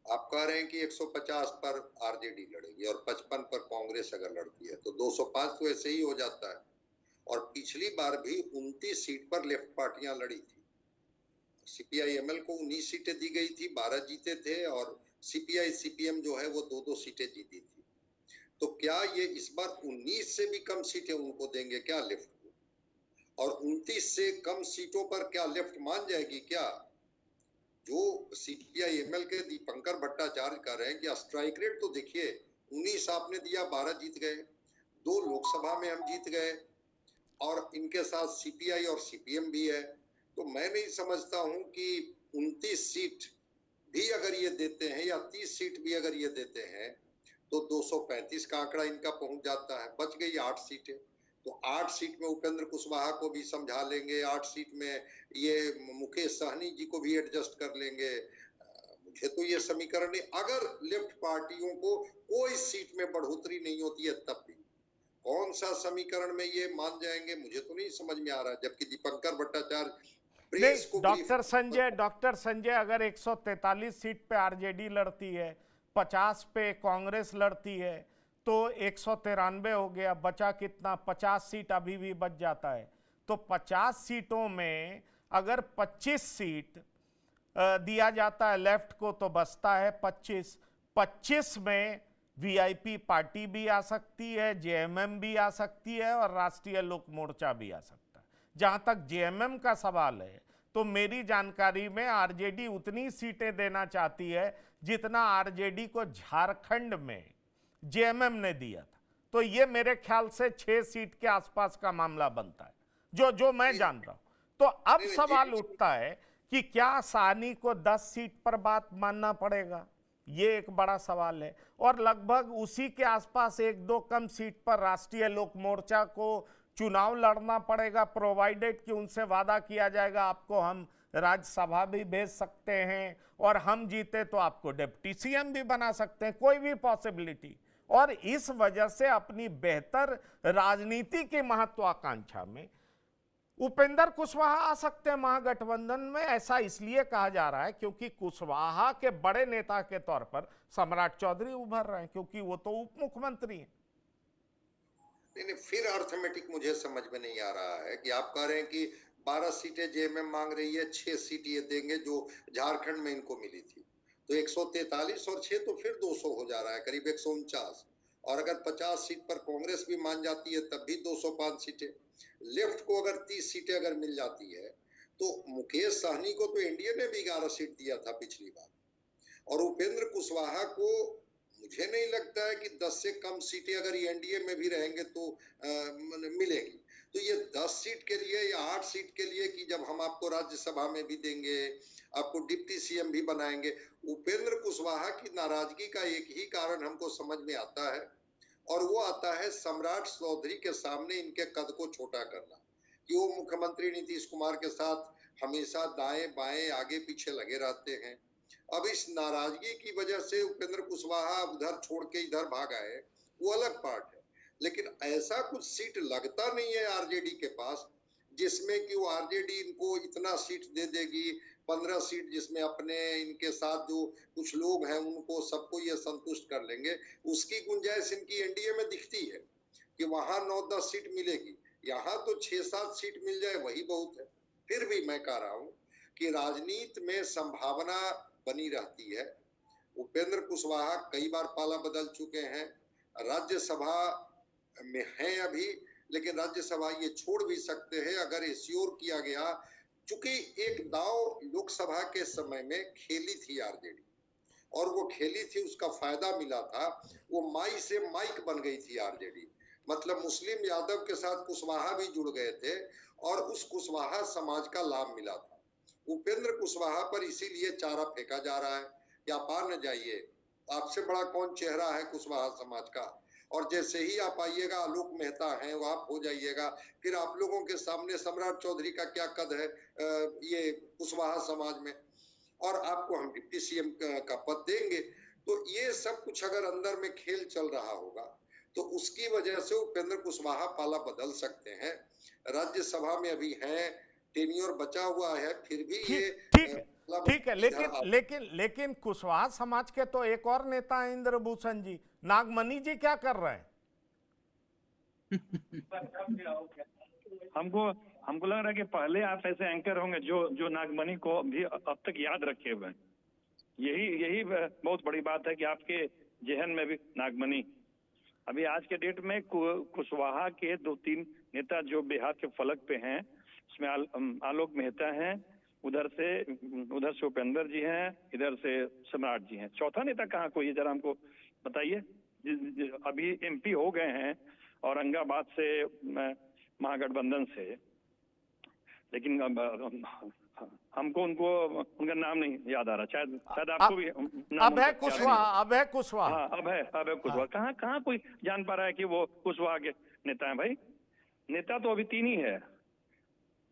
आप कह रहे हैं कि 150 पर आरजेडी लड़ेगी और 55 पर कांग्रेस अगर लड़ती है तो 205 तो ऐसे ही हो जाता है। और पिछली बार भी 29 सीट पर लेफ्ट पार्टियां लड़ी थी। सीपीआई एमएल को 19 सीटें दी गई थी, 12 जीते थे, और सीपीआई सीपीएम जो है वो 2-2 सीटें जीती थी। तो क्या ये इस बार 19 से भी कम सीटें उनको देंगे क्या लेफ्ट को? और 29 से कम सीटों पर क्या लेफ्ट मान जाएगी क्या? जो सीपीआई एमएल के दीपंकर भट्टाचार्य कह रहे हैं कि स्ट्राइक रेट तो देखिए, 19 आपने दिया, 12 जीत गए, 2 लोकसभा में हम जीत गए, और इनके साथ सीपीआई और सीपीएम भी है। तो मैं नहीं समझता हूं कि 29 सीट भी अगर ये देते हैं या 30 सीट भी अगर ये देते हैं तो 235 का आंकड़ा इनका पहुंच जाता है। बच गई 8 सीटें, तो 8 सीट में उपेंद्र कुशवाहा को भी समझा लेंगे, 8 सीट में ये मुकेश सहनी जी को भी एडजस्ट कर लेंगे। मुझे तो ये समीकरण, अगर लेफ्ट पार्टियों को कोई सीट में बढ़ोतरी नहीं होती है तब भी कौन सा समीकरण में ये मान जाएंगे, मुझे तो नहीं समझ में आ रहा। जबकि दीपंकर भट्टाचार्य प्रेस को डॉक्टर संजय, अगर 143 सीट पे आरजेडी लड़ती है, 50 पे कांग्रेस लड़ती है, तो 193 हो गया, बचा कितना? 50 सीट अभी भी बच जाता है। तो 50 सीटों में अगर 25 सीट दिया जाता है लेफ्ट को तो बचता है 25 में वीआईपी पार्टी भी आ सकती है, जेएमएम भी आ सकती है, और राष्ट्रीय लोक मोर्चा भी आ सकता है। जहां तक जेएमएम का सवाल है तो मेरी जानकारी में आरजेडी उतनी सीटें देना चाहती है जितना आरजेडी को झारखंड में जेएमएम ने दिया था। तो ये मेरे ख्याल से 6 सीट के आसपास का मामला बनता है, जो मैं जान रहा हूं। तो अब सवाल उठता है कि क्या साहनी को 10 सीट पर बात मानना पड़ेगा? ये एक बड़ा सवाल है। और लगभग उसी के आसपास 1-2 कम सीट पर राष्ट्रीय लोक मोर्चा को चुनाव लड़ना पड़ेगा, प्रोवाइडेड कि उनसे वादा किया जाएगा आपको हम राज्यसभा भी भेज सकते हैं, और हम जीते तो आपको डिप्टी सीएम भी बना सकते हैं, कोई भी पॉसिबिलिटी। और इस वजह से अपनी बेहतर राजनीति की महत्वाकांक्षा में उपेंद्र कुशवाहा आ सकते हैं महागठबंधन में। ऐसा इसलिए कहा जा रहा है क्योंकि कुशवाहा के बड़े नेता के तौर पर सम्राट चौधरी उभर रहे हैं, क्योंकि वो तो उप मुख्यमंत्री हैं। नहीं, फिर अर्थमेटिक मुझे समझ में नहीं आ रहा है कि आप कह रहे हैं कि 12 सीटें जेएमएम मांग रही है, 6 सीट ये देंगे जो झारखंड में इनको मिली थी, तो 143 और 6 तो फिर 200 हो जा रहा है, करीब 149। और अगर 50 सीट पर कांग्रेस भी मान जाती है तब भी 205 सीटें। लेफ्ट को अगर 30 सीटें अगर मिल जाती है तो मुकेश सहनी को तो एनडीए ने भी 11 सीट दिया था पिछली बार, और उपेंद्र कुशवाहा को मुझे नहीं लगता है कि 10 से कम सीटें अगर एनडीए में भी रहेंगे तो मिलेगी। तो ये 10 सीट के लिए या 8 सीट के लिए कि जब हम आपको राज्यसभा में भी देंगे, आपको डिप्टी सीएम भी बनाएंगे। उपेंद्र कुशवाहा की नाराजगी का एक ही कारण हमको समझ में आता है, और वो आता है सम्राट चौधरी के सामने इनके कद को छोटा करना, कि वो मुख्यमंत्री नीतीश कुमार के साथ हमेशा दाएं बाएं आगे पीछे लगे रहते हैं। अब इस नाराजगी की वजह से उपेंद्र कुशवाहा उधर छोड़ के इधर भाग आए, वो अलग पार्ट है। लेकिन ऐसा कुछ सीट लगता नहीं है आरजेडी के पास जिसमें कि वो आरजेडी इनको इतना सीट दे देगी, 15 सीट, जिसमें अपने इनके साथ जो कुछ लोग हैं उनको सबको ये संतुष्ट कर लेंगे। उसकी गुंजाइश इनकी एनडीए में दिखती है कि वहां 9-10 सीट मिलेगी, यहाँ तो 6-7 सीट मिल जाए वही बहुत है। फिर भी मैं कह रहा हूं कि राजनीति में संभावना बनी रहती है। उपेंद्र कुशवाहा कई बार पाला बदल चुके हैं, राज्यसभा में हैं अभी, लेकिन राज्यसभा ये छोड़ भी सकते हैं अगर एश्योर किया गया। चूंकि एक दाव लोकसभा के समय में खेली थी आरजेडी, और वो खेली थी, उसका फायदा मिला था, वो माई से माइक बन गई थी आरजेडी। मतलब मुस्लिम यादव के साथ कुशवाहा भी जुड़ गए थे और उस कुशवाहा समाज का लाभ मिला था। उपेंद्र कुशवाहा पर इसीलिए चारा फेंका जा रहा है कि आप आ न जाइए, आपसे बड़ा कौन चेहरा है कुशवाहा समाज का। और जैसे ही आप आइएगा, आलोक मेहता हैं वो आप हो जाइएगा, फिर आप लोगों के सामने सम्राट चौधरी का क्या कद है ये कुशवाहा समाज में, और आपको हम डिप्टी सीएम का पद देंगे। तो ये सब कुछ अगर अंदर में खेल चल रहा होगा तो उसकी वजह से उपेंद्र कुशवाहा पाला बदल सकते हैं। राज्यसभा में अभी हैं, टेन्योर बचा हुआ है, फिर भी ये ठीक है, लेकिन कुशवाहा समाज के तो एक और नेता हैं इंद्रभूषण जी, नागमणि जी क्या कर रहे हैं? हमको लग रहा है कि पहले आप ऐसे एंकर होंगे जो नागमणि को भी अब तक याद रखे हुए हैं। यही बहुत बड़ी बात है कि आपके जहन में भी नागमणि। अभी आज के डेट में कुशवाहा के 2-3 नेता जो बिहार के फलक पे हैं, उसमें आलोक मेहता हैं, उधर से उपेंद्र जी हैं, इधर से सम्राट जी हैं। चौथा नेता कहाँ कोई है, जरा हमको बताइए। अभी एमपी हो गए हैं औरंगाबाद से, महागठबंधन से, लेकिन हमको उनका नाम नहीं याद आ रहा। शायद आपको भी अब है कुशवाहा। हाँ, अब है कुशवाहा। कहाँ कोई जान पा रहा है कि वो कुशवाहा के नेता है? भाई नेता तो अभी 3 ही है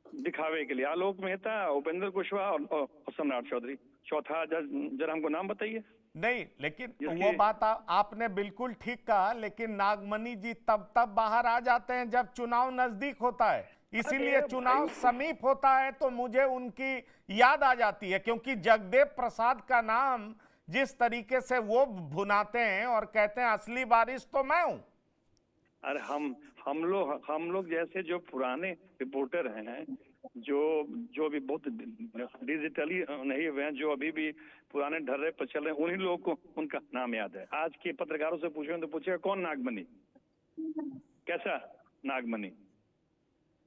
दिखावे के लिए, आलोक मेहता, उपेंद्र कुशवाहा और सम्राट चौधरी। चौथा जरा हमको नाम बताइए। नहीं, लेकिन वो बात आपने बिल्कुल ठीक कहा, लेकिन नागमणि जी तब बाहर आ जाते हैं जब चुनाव नजदीक होता है। इसीलिए चुनाव समीप होता है तो मुझे उनकी याद आ जाती है, क्योंकि जगदेव प्रसाद का नाम जिस तरीके से वो भुनाते हैं और कहते हैं असली वारिस तो मैं हूं। अरे हम लोग जैसे जो पुराने रिपोर्टर हैं, जो भी बहुत डिजिटली नहीं हुए हैं, जो अभी भी पुराने ढर्रे पर चल रहे हैं, उन्हीं लोगों को उनका नाम याद है। आज के पत्रकारों से पूछेंगे तो पूछेगा कौन नागमणि, कैसा नागमणि?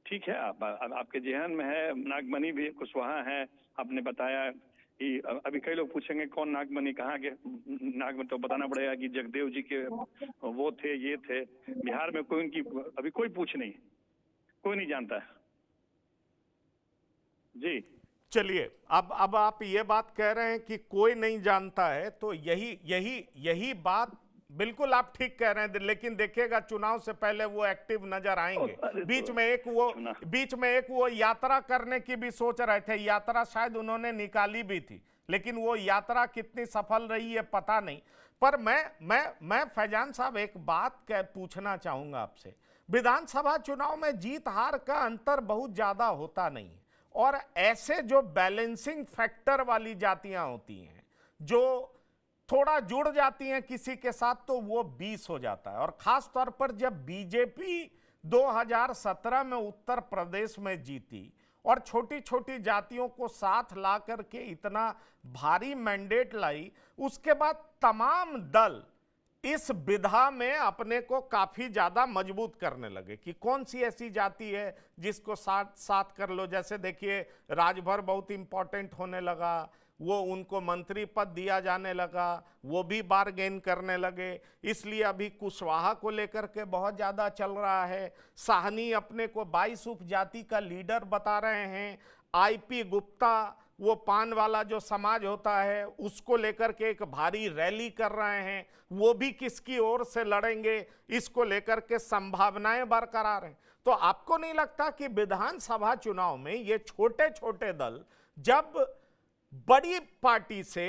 ठीक है, आपके जहन में है नागमणि भी कुशवाहा है। आपने बताया कि अभी कई लोग पूछेंगे कौन नागमणि, कहाँ के नागमणि, तो बताना पड़ेगा कि जगदेव जी के वो थे, ये थे। बिहार में कोई उनकी अभी कोई पूछ नहीं, कोई नहीं जानता है जी। चलिए, अब आप ये बात कह रहे हैं कि कोई नहीं जानता है, तो यही बात बिल्कुल आप ठीक कह रहे हैं। लेकिन देखिएगा चुनाव से पहले वो एक्टिव नजर आएंगे। बीच में एक वो यात्रा करने की भी सोच रहे थे, यात्रा शायद उन्होंने निकाली भी थी, लेकिन वो यात्रा कितनी सफल रही है पता नहीं। पर मैं फैजान साहब एक बात पूछना चाहूंगा आपसे। विधानसभा चुनाव में जीत हार का अंतर बहुत ज्यादा होता नहीं है, और ऐसे जो बैलेंसिंग फैक्टर वाली जातियां होती हैं, जो थोड़ा जुड़ जाती हैं किसी के साथ, तो वो 20 हो जाता है। और खास तौर पर जब बीजेपी 2017 में उत्तर प्रदेश में जीती और छोटी छोटी जातियों को साथ ला करके इतना भारी मैंडेट लाई, उसके बाद तमाम दल इस विधा में अपने को काफी ज्यादा मजबूत करने लगे कि कौन सी ऐसी जाति है जिसको साथ कर लो। जैसे देखिए राजभर बहुत इंपॉर्टेंट होने लगा, वो उनको मंत्री पद दिया जाने लगा, वो भी बारगेन करने लगे। इसलिए अभी कुशवाहा को लेकर के बहुत ज्यादा चल रहा है। साहनी अपने को 22 उपजाति का लीडर बता रहे हैं। आईपी गुप्ता, वो पान वाला जो समाज होता है, उसको लेकर के एक भारी रैली कर रहे हैं। वो भी किसकी ओर से लड़ेंगे, इसको लेकर के संभावनाएं बरकरार हैं। तो आपको नहीं लगता कि विधानसभा चुनाव में ये छोटे छोटे दल जब बड़ी पार्टी से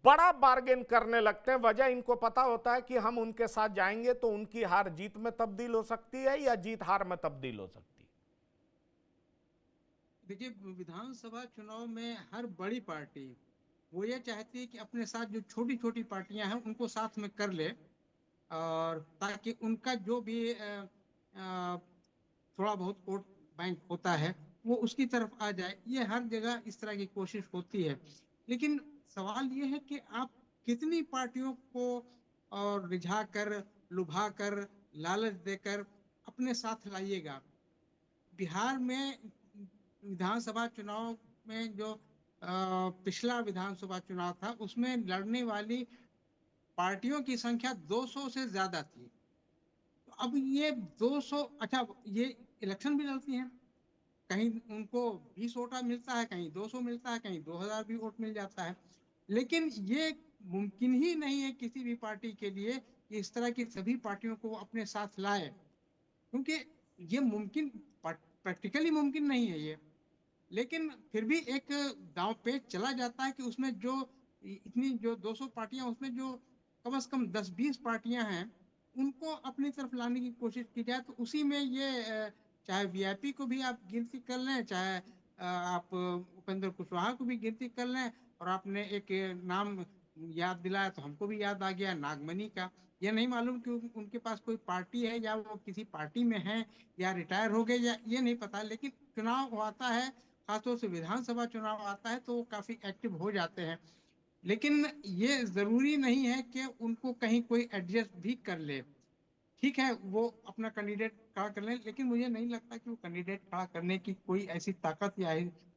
बड़ा बार्गेन करने लगते हैं, वजह इनको पता होता है कि हम उनके साथ जाएंगे तो उनकी हार जीत में तब्दील हो सकती है या जीत हार में तब्दील हो सकती है? देखिए, विधानसभा चुनाव में हर बड़ी पार्टी वो ये चाहती है कि अपने साथ जो छोटी छोटी पार्टियां हैं उनको साथ में कर ले, और ताकि उनका जो भी थोड़ा बहुत वोट बैंक होता है वो उसकी तरफ आ जाए। ये हर जगह इस तरह की कोशिश होती है। लेकिन सवाल ये है कि आप कितनी पार्टियों को और रिझा कर, लुभा कर, लालच देकर अपने साथ लाइएगा। बिहार में विधानसभा चुनाव में जो पिछला विधानसभा चुनाव था, उसमें लड़ने वाली पार्टियों की संख्या 200 से ज्यादा थी। तो अब ये 200, अच्छा ये इलेक्शन भी लड़ती हैं, कहीं उनको 20 वोटा मिलता है, कहीं 200 मिलता है, कहीं 2000 भी वोट मिल जाता है। लेकिन ये मुमकिन ही नहीं है किसी भी पार्टी के लिए कि इस तरह की सभी पार्टियों को अपने साथ लाए, क्योंकि ये मुमकिन, प्रैक्टिकली मुमकिन नहीं है ये। लेकिन फिर भी एक दांव पेच चला जाता है कि उसमें जो इतनी जो 200 पार्टियां, उसमें जो कम से कम 10-20 पार्टियां हैं उनको अपनी तरफ लाने की कोशिश की जाए। तो उसी में ये चाहे वीआईपी को भी आप गिनती कर लें, चाहे आप उपेंद्र कुशवाहा को भी गिनती कर लें, और आपने एक नाम याद दिलाया तो हमको भी याद आ गया, नागमणि का। ये नहीं मालूम कि उनके पास कोई पार्टी है या वो किसी पार्टी में है या रिटायर हो गए, या ये नहीं पता। लेकिन चुनाव आता है, खासतौर से विधानसभा चुनाव आता है, तो वो काफी एक्टिव हो जाते हैं। लेकिन ये जरूरी नहीं है कि उनको कहीं कोई एडजस्ट भी कर ले। ठीक है, वो अपना कैंडिडेट खड़ा कर लें, लेकिन मुझे नहीं लगता कि वो कैंडिडेट खड़ा करने की कोई ऐसी ताकत या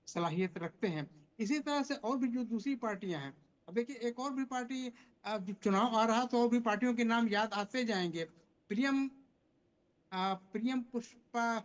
सलाहियत रखते हैं। इसी तरह से और भी जो दूसरी पार्टियां हैं, अब देखिए एक और भी पार्टी, जब चुनाव आ रहा तो और भी पार्टियों के नाम याद आते जाएंगे। प्रियम प्रियम पुष्पा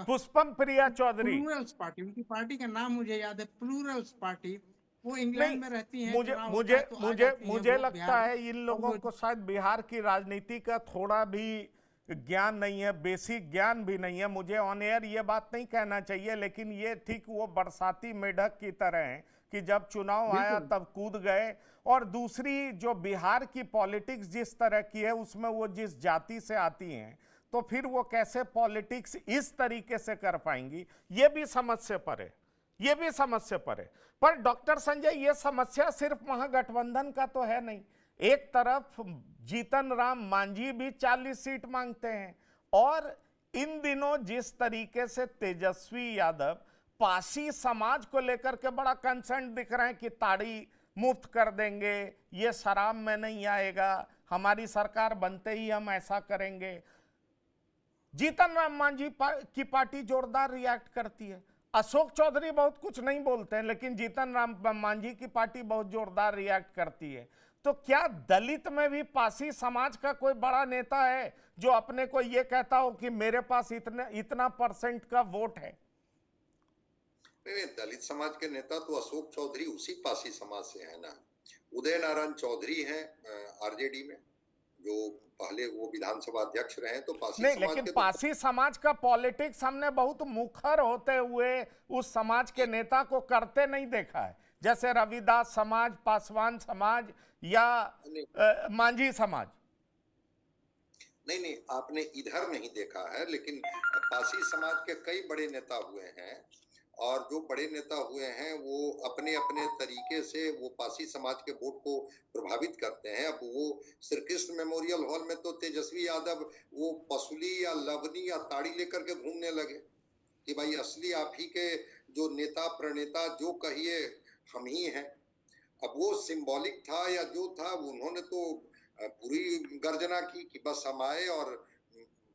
पुष्पम प्रिया चौधरी। प्लूरल्स पार्टी, उनकी पार्टी का नाम मुझे याद है, प्लूरल्स पार्टी। वो नहीं, इंग्लैंड में रहती हैं, मुझे चुनाव होता मुझे है तो आ मुझे जाती हैं मुझे वो लगता बिहार है में। इन और लोगों वो को शायद बिहार की राजनीति का थोड़ा भी ज्ञान नहीं है, बेसिक ज्ञान भी नहीं है। मुझे ऑन एयर ये बात नहीं कहना चाहिए, लेकिन ये ठीक वो बरसाती मेढक की तरह है कि जब चुनाव आया बिल्कुल। तब कूद गए। और दूसरी जो बिहार की पॉलिटिक्स जिस तरह की है, उसमें वो जिस जाति से आती हैं, तो फिर वो कैसे पॉलिटिक्स इस तरीके से कर पाएंगी, ये भी समझ से परे, ये भी समझ से परे। पर डॉक्टर संजय, ये समस्या सिर्फ महागठबंधन का तो है नहीं। एक तरफ जीतन राम मांझी भी 40 सीट मांगते हैं, और इन दिनों जिस तरीके से तेजस्वी यादव पासी समाज को लेकर के बड़ा कंसर्न दिख रहे हैं कि ताड़ी मुफ्त कर देंगे, ये शराब में नहीं आएगा, हमारी सरकार बनते ही हम ऐसा करेंगे। जीतन राम मांझी की पार्टी जोरदार रिएक्ट करती है। अशोक चौधरी बहुत कुछ नहीं बोलते हैं, लेकिन जीतन राम मांझी की पार्टी बहुत जोरदार रिएक्ट करती है। तो क्या दलित में भी पासी समाज का कोई बड़ा नेता है जो अपने को ये कहता हो कि मेरे पास इतना परसेंट का वोट है? नहीं, दलित समाज के नेता तो अशोक चौधरी उसी पासी समाज से है ना। उदय नारायण चौधरी हैं आरजेडी में, जो पहले वो विधानसभा अध्यक्ष रहे, तो पासी नहीं, समाज लेकिन के तो पासी समाज का पॉलिटिक्स हमने बहुत मुखर होते हुए उस समाज के नेता को करते नहीं देखा है, जैसे रविदास समाज, पासवान समाज या मांझी समाज। नहीं, आपने इधर नहीं देखा है, लेकिन पासी समाज के कई बड़े नेता हुए हैं, और जो बड़े नेता हुए हैं वो अपने अपने तरीके से वो पासी समाज के वोट को प्रभावित करते हैं। अब वो श्री कृष्ण मेमोरियल हॉल में तो तेजस्वी यादव वो पसुली या लवनी या ताड़ी लेकर के घूमने लगे कि भाई असली आप ही के जो नेता प्रणेता जो कहिए हम ही हैं। अब वो सिंबॉलिक था या जो था, उन्होंने तो पूरी गर्जना की कि बस हम आए और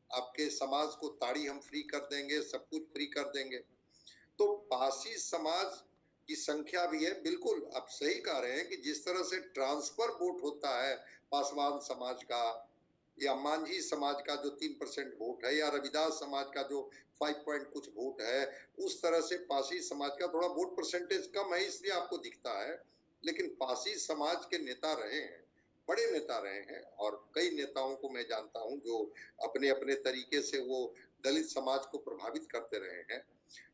आपके समाज को ताड़ी हम फ्री कर देंगे, सब कुछ फ्री कर देंगे। तो पासी समाज की संख्या भी है, बिल्कुल आप सही कह रहे हैं कि जिस तरह से ट्रांसफर वोट होता है पासवान समाज का या मांझी समाज का जो 3% वोट है, या रविदास समाज का जो 5 पॉइंट कुछ वोट है, उस तरह से पासी समाज का थोड़ा वोट परसेंटेज कम है, इसलिए आपको दिखता है। लेकिन पासी समाज के नेता रहे हैं, बड़े नेता रहे हैं, और कई नेताओं को मैं जानता हूं जो अपने अपने तरीके से वो दलित समाज को प्रभावित करते रहे हैं।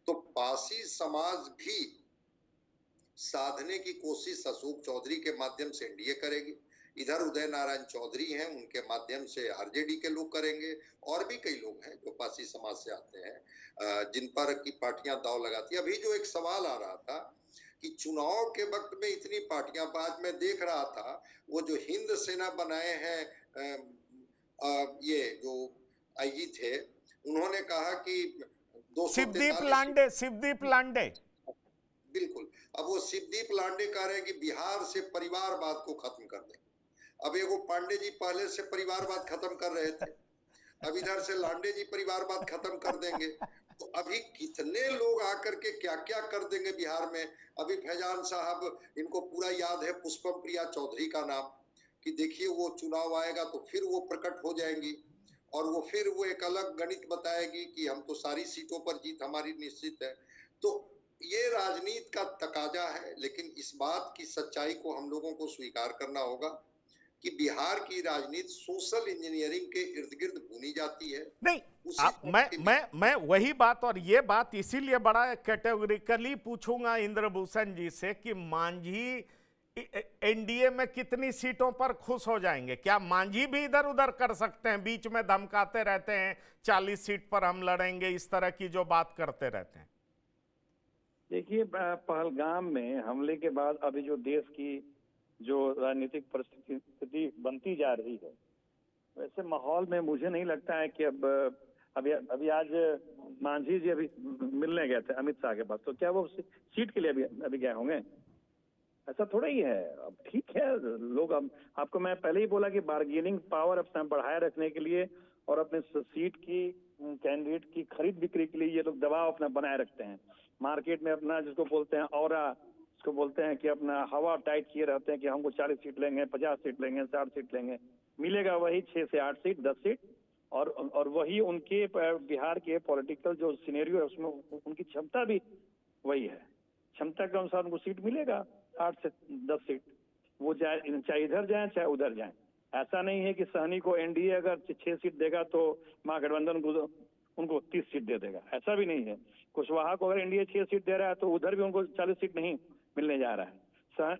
तो पासी समाज भी साधने की कोशिश अशोक चौधरी के माध्यम से एनडीए करेगी, इधर उदय नारायण चौधरी हैं, उनके माध्यम से आरजेडी के लोग करेंगे, और भी कई लोग हैं जो पासी समाज से आते हैं जिन पर की पार्टियां दांव लगाती है। अभी जो एक सवाल आ रहा था कि चुनाव के वक्त में इतनी पार्टियां, बाद में देख रहा था वो जो हिंद सेना बनाए हैं ये जो आईजी थे, उन्होंने कहा कि शिवदीप लांडे। बिल्कुल, अब वो शिवदीप लांडे कह रहे हैं कि बिहार से परिवारवाद को खत्म कर दें। अब एगो पांडे जी पहले से परिवारवाद खत्म कर रहे थे, अब इधर से लांडे जी परिवारवाद खत्म कर देंगे। तो अभी कितने लोग आकर के क्या क्या कर देंगे बिहार में। अभी फैजान साहब, इनको पूरा याद है पुष्पम प्रिया चौधरी का नाम, कि देखिए वो चुनाव आएगा तो फिर वो प्रकट हो जाएंगी। और वो फिर वो एक अलग गणित बताएगी कि हम तो सारी सीटों पर जीत हमारी निश्चित है। तो ये राजनीति का तकाजा है, लेकिन इस बात की सच्चाई को हम लोगों को स्वीकार करना होगा कि बिहार की राजनीति सोशल इंजीनियरिंग के इर्द गिर्द बुनी जाती है। नहीं, उसी आप मैं वही बात, और ये बात इसीलिए बड़ा कैटेगोरिकली पूछूंगा इंद्रभूषण जी से कि मांझी एनडीए में कितनी सीटों पर खुश हो जाएंगे? क्या मांझी भी इधर उधर कर सकते हैं? बीच में धमकाते रहते हैं 40 सीट पर हम लड़ेंगे, इस तरह की जो बात करते रहते हैं। देखिए, पहलगाम में हमले के बाद अभी जो देश की जो राजनीतिक परिस्थिति बनती जा रही है, वैसे माहौल में मुझे नहीं लगता है कि अभी आज मांझी जी अभी मिलने गए थे अमित शाह के पास, तो क्या वो सीट के लिए अभी गए होंगे? ऐसा थोड़ा ही है। अब ठीक है, लोग आपको मैं पहले ही बोला कि बार्गेनिंग पावर अपना बढ़ाए रखने के लिए और अपने सीट की कैंडिडेट की खरीद बिक्री के लिए ये लोग दबाव अपना बनाए रखते हैं। मार्केट में अपना जिसको बोलते हैं ऑरा, जिसको बोलते हैं कि अपना हवा टाइट किए रहते हैं कि हमको 40 सीट लेंगे, 50 सीट लेंगे, 60 सीट लेंगे। मिलेगा वही 6 से 8 सीट, 10 सीट, और वही उनके बिहार के पॉलिटिकल जो सिनेरियो है उसमें उनकी क्षमता भी वही है। क्षमता के अनुसार उनको सीट मिलेगा 8 से 10 सीट। वो चाहे इधर जाए चाहे उधर जाए। ऐसा नहीं है कि सहनी को एनडीए अगर 6 सीट देगा तो महागठबंधन को उनको 30 सीट दे देगा, ऐसा भी नहीं है। कुशवाहा को अगर एनडीए 6 सीट दे रहा है तो उधर भी उनको 40 सीट नहीं मिलने जा रहा है।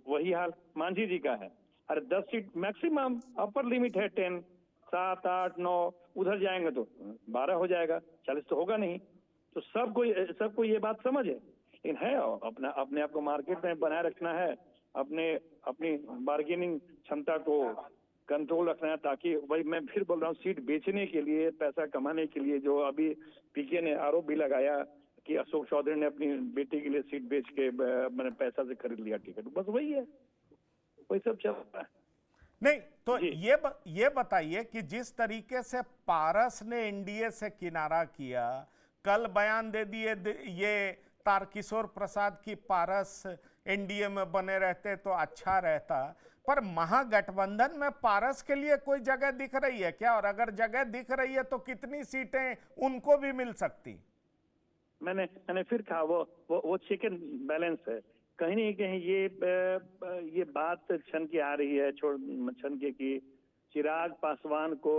वही हाल मांझी जी का है। अरे 10 सीट मैक्सिमम, अपर लिमिट है 10, 7, 8, 9, उधर जाएंगे तो 12 हो जाएगा, 40 तो होगा नहीं। तो सबको ये बात समझ है, लेकिन है अपने आप को मार्केट में बनाए रखना है, अपनी बार्गेनिंग क्षमता को कंट्रोल रखना है, ताकि वही मैं फिर बोल रहा हूँ, सीट बेचने के लिए, पैसा कमाने के लिए, जो अभी पीके ने आरोप भी लगाया कि अशोक चौधरी ने अपनी बेटी के लिए सीट बेच के मैंने पैसा से खरीद लिया टिकट, बस वही है, वही सब चल रहा है। नहीं तो ये बताइए कि जिस तरीके से पारस ने एनडीए से किनारा किया, कल बयान दे दिए ये तारकिशोर प्रसाद की पारस एनडीए में बने रहते तो अच्छा रहता, पर महागठबंधन में पारस के लिए कोई जगह दिख रही है क्या? और अगर जगह दिख रही है तो कितनी सीटें उनको भी मिल सकती? मैंने फिर कहा वो चिकन बैलेंस है। कहीं नहीं कहीं ये बात छन के आ रही है, छन के कि चिराग पासवान को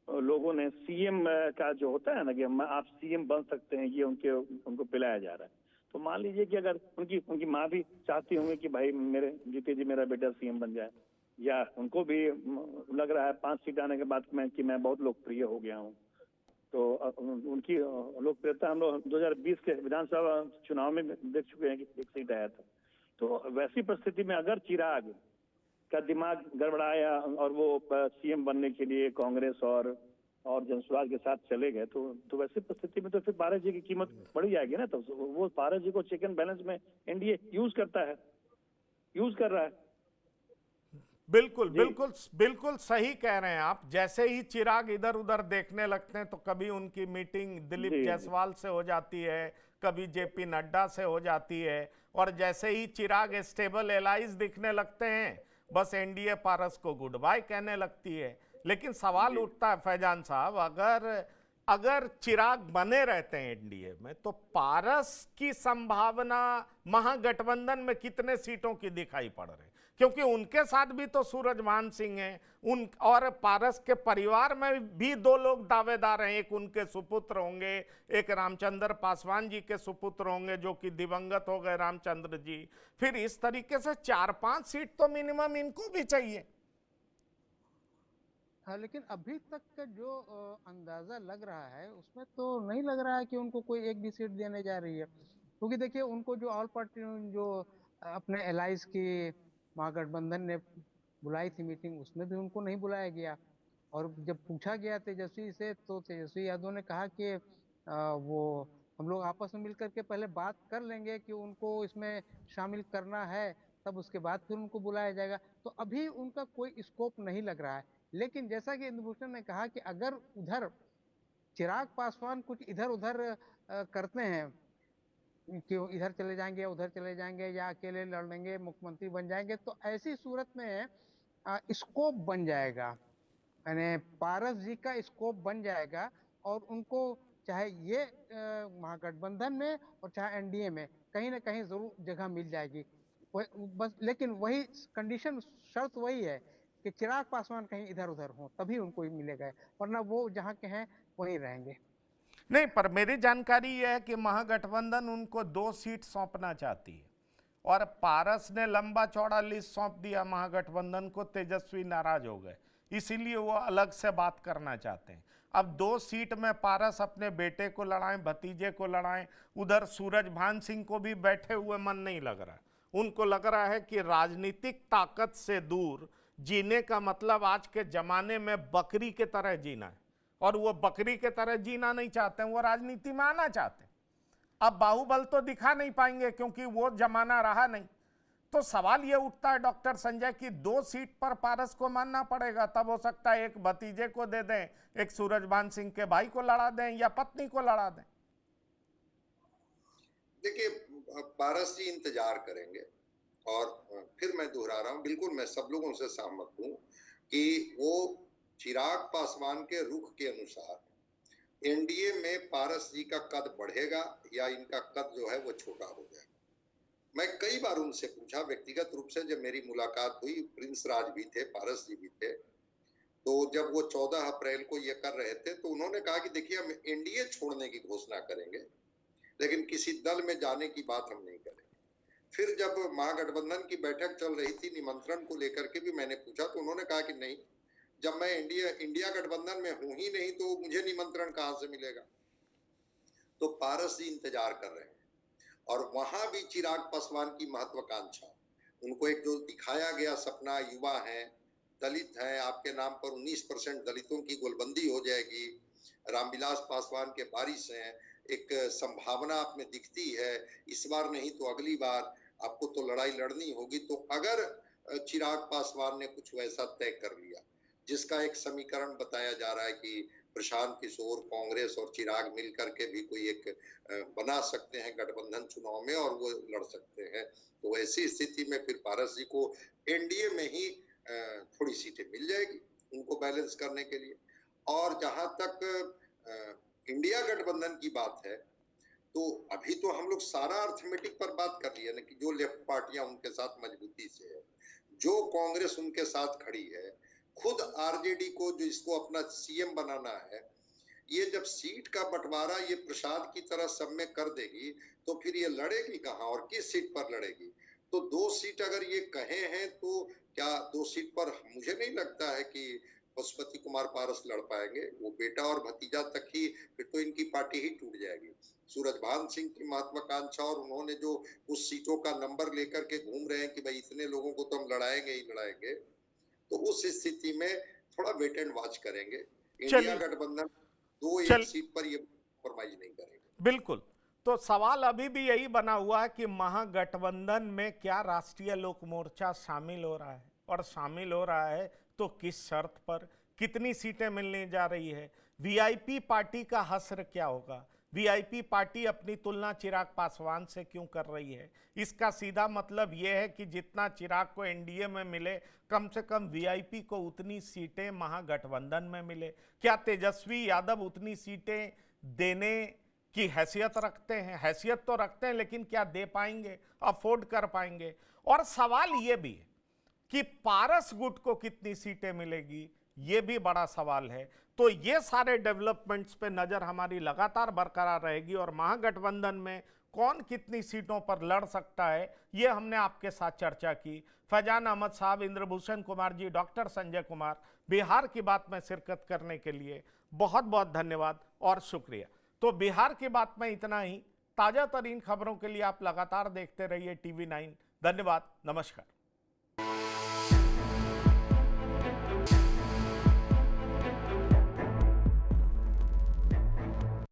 लोगों ने सीएम का जो होता है ना कि आप सीएम बन सकते हैं, ये उनको पिलाया जा रहा है। तो मान लीजिए कि अगर उनकी माँ भी चाहती होंगी कि भाई मेरे जीते जी मेरा बेटा सीएम बन जाए, या उनको भी लग रहा है 5 सीट आने के बाद कि मैं बहुत लोकप्रिय हो गया हूँ, तो उनकी लोकप्रियता हम लोग 2020 के विधानसभा चुनाव में देख चुके हैं कि 1 सीट आया था। तो वैसी परिस्थिति में अगर चिराग का दिमाग गड़बड़ाया और वो सीएम बनने के लिए कांग्रेस और जनसुराज के साथ चले गए, तो वैसी परिस्थिति में तो फिर पारस जी की कीमत बढ़ जाएगी ना। तो वो पारस जी को चिकन बैलेंस में एनडीए यूज कर रहा है। बिल्कुल सही कह रहे हैं आप। जैसे ही चिराग इधर उधर देखने लगते हैं तो कभी उनकी मीटिंग दिलीप जायसवाल से हो जाती है, कभी जेपी नड्डा से हो जाती है, और जैसे ही चिराग स्टेबल एलाइज दिखने लगते हैं बस एनडीए पारस को गुड बाय कहने लगती है। लेकिन सवाल उठता है फैजान साहब, अगर चिराग बने रहते हैं एनडीए में तो पारस की संभावना महागठबंधन में कितने सीटों की दिखाई पड़ रही? क्योंकि उनके साथ भी तो सूरजभान सिंह हैं, और पारस के परिवार में भी 2 लोग दावेदार हैं, एक उनके सुपुत्र होंगे, एक रामचंद्र पासवान जी के सुपुत्र होंगे जो कि दिवंगत हो गए रामचंद्र जी। फिर इस तरीके से 4-5 सीट तो मिनिमम इनको भी चाहिए। हाँ, लेकिन अभी तक का जो अंदाजा लग रहा है उसमें तो नहीं लग रहा है कि उनको कोई एक भी सीट देने जा रही है, क्योंकि देखिए उनको जो ऑल पार्टी जो अपने एलाइज की महागठबंधन ने बुलाई थी मीटिंग, उसमें भी उनको नहीं बुलाया गया। और जब पूछा गया तेजस्वी से तो तेजस्वी यादव ने कहा कि वो हम लोग आपस में मिलकर के पहले बात कर लेंगे कि उनको इसमें शामिल करना है, तब उसके बाद फिर उनको बुलाया जाएगा। तो अभी उनका कोई स्कोप नहीं लग रहा है। लेकिन जैसा कि इंद्रभूषण ने कहा कि अगर उधर चिराग पासवान कुछ इधर उधर करते हैं कि इधर चले जाएंगे उधर चले जाएंगे या अकेले लड़ लेंगे मुख्यमंत्री बन जाएंगे, तो ऐसी सूरत में स्कोप बन जाएगा यानी पारस जी का स्कोप बन जाएगा और उनको चाहे ये महागठबंधन में और चाहे एनडीए में कहीं ना कहीं जरूर जगह मिल जाएगी। बस लेकिन वही कंडीशन, शर्त वही है कि चिराग पासवान कहीं इधर उधर हो तभी उनको ही मिलेगा, वरना वो जहाँ के हैं वहीं रहेंगे। नहीं, पर मेरी जानकारी यह है कि महागठबंधन उनको 2 सीट सौंपना चाहती है और पारस ने लंबा चौड़ा लिस्ट सौंप दिया महागठबंधन को। तेजस्वी नाराज हो गए, इसीलिए वो अलग से बात करना चाहते हैं। अब 2 सीट में पारस अपने बेटे को लड़ाएं, भतीजे को लड़ाएं, उधर सूरजभान सिंह को भी बैठे हुए मन नहीं लग रहा। उनको लग रहा है कि राजनीतिक ताकत से दूर जीने का मतलब आज के जमाने में बकरी के तरह जीना है, और वो बकरी के तरह जीना नहीं चाहते हैं, वो राजनीति में आना चाहते हैं। अब बाहुबल तो दिखा नहीं पाएंगे क्योंकि वो जमाना रहा नहीं। तो सवाल ये उठता है डॉक्टर संजय कि 2 सीट पर पारस को मानना पड़ेगा, तब हो सकता है एक भतीजे को दे दें, एक सूरजभान सिंह के भाई को लड़ा दें या पत्नी को लड़ा दें। देखिए, पारस जी इंतजार करेंगे और फिर मैं दोहरा रहा हूं, बिल्कुल मैं सब लोगों से सहमत हूं कि वो चिराग पासवान के रुख के अनुसार एनडीए में पारस जी का कद बढ़ेगा या इनका कद जो है वो छोटा हो जाएगा। मैं कई बार उनसे पूछा व्यक्तिगत रूप से, जब मेरी मुलाकात हुई, प्रिंस राज भी थे, पारस जी भी थे, तो जब वो 14 अप्रैल को ये कर रहे थे तो उन्होंने कहा कि देखिए हम एनडीए छोड़ने की घोषणा करेंगे लेकिन किसी दल में जाने की बात हम नहीं करेंगे। फिर जब महागठबंधन की बैठक चल रही थी, निमंत्रण को लेकर के भी मैंने पूछा तो उन्होंने कहा कि नहीं, जब मैं इंडिया गठबंधन में हूं ही नहीं तो मुझे निमंत्रण कहां से मिलेगा। तो पारस जी इंतजार कर रहे हैं और वहां भी चिराग पासवान की महत्वाकांक्षा, उनको एक जो दिखाया गया सपना, युवा हैं, दलित हैं, आपके नाम पर 19% दलितों की गोलबंदी हो जाएगी, रामविलास पासवान के वारिस हैं, एक संभावना आप में दिखती है, इस बार नहीं तो अगली बार आपको तो लड़ाई लड़नी होगी। तो अगर चिराग पासवान ने कुछ वैसा तय कर लिया जिसका एक समीकरण बताया जा रहा है कि प्रशांत किशोर, कांग्रेस और चिराग मिलकर के भी कोई एक बना सकते हैं गठबंधन चुनाव में और वो लड़ सकते हैं, तो ऐसी स्थिति में फिर पारस जी को एनडीए में ही थोड़ी सीटें मिल जाएगी उनको बैलेंस करने के लिए। और जहां तक इंडिया गठबंधन की बात है तो अभी तो हम लोग सारा अर्थमेटिक पर बात कर रही है ना कि जो लेफ्ट पार्टियां उनके साथ मजबूती से है, जो कांग्रेस उनके साथ खड़ी है, खुद आरजेडी को जो इसको अपना सीएम बनाना है, ये जब सीट का बंटवारा ये प्रसाद की तरह सब में कर देगी तो फिर ये लड़ेगी कहां और किस सीट पर लड़ेगी। तो 2 सीट अगर ये कहे हैं तो क्या 2 सीट पर मुझे नहीं लगता है कि पशुपति कुमार पारस लड़ पाएंगे। वो बेटा और भतीजा तक ही, फिर तो इनकी पार्टी ही टूट जाएगी। सूरजभान सिंह की महत्वाकांक्षा और उन्होंने जो उस सीटों का नंबर लेकर के घूम रहे हैं कि भाई इतने लोगों को तो हम लड़ाएंगे ही लड़ाएंगे, तो उस स्थिति में थोड़ा वेट एंड वॉच करेंगे। इंडिया गठबंधन 2-1 सीट पर ये कॉम्प्रोमाइज नहीं करेंगे। बिल्कुल। तो सवाल अभी भी यही बना हुआ है कि महागठबंधन में क्या राष्ट्रीय लोक मोर्चा शामिल हो रहा है, और शामिल हो रहा है तो किस शर्त पर, कितनी सीटें मिलने जा रही है, वीआईपी पार्टी का हश्र क्या होगा, वीआईपी पार्टी अपनी तुलना चिराग पासवान से क्यों कर रही है। इसका सीधा मतलब यह है कि जितना चिराग को एनडीए में मिले, कम से कम वीआईपी को उतनी सीटें महागठबंधन में मिले। क्या तेजस्वी यादव उतनी सीटें देने की हैसियत रखते हैं? हैसियत तो रखते हैं, लेकिन क्या दे पाएंगे, अफोर्ड कर पाएंगे? और सवाल ये भी है कि पारस गुट को कितनी सीटें मिलेगी, ये भी बड़ा सवाल है। तो ये सारे डेवलपमेंट्स पे नजर हमारी लगातार बरकरार रहेगी और महागठबंधन में कौन कितनी सीटों पर लड़ सकता है, ये हमने आपके साथ चर्चा की। फैजान अहमद साहब, इंद्रभूषण कुमार जी, डॉक्टर संजय कुमार, बिहार की बात में शिरकत करने के लिए बहुत बहुत धन्यवाद और शुक्रिया। तो बिहार की बात में इतना ही। ताजा तरीन खबरों के लिए आप लगातार देखते रहिए TV9। धन्यवाद, नमस्कार।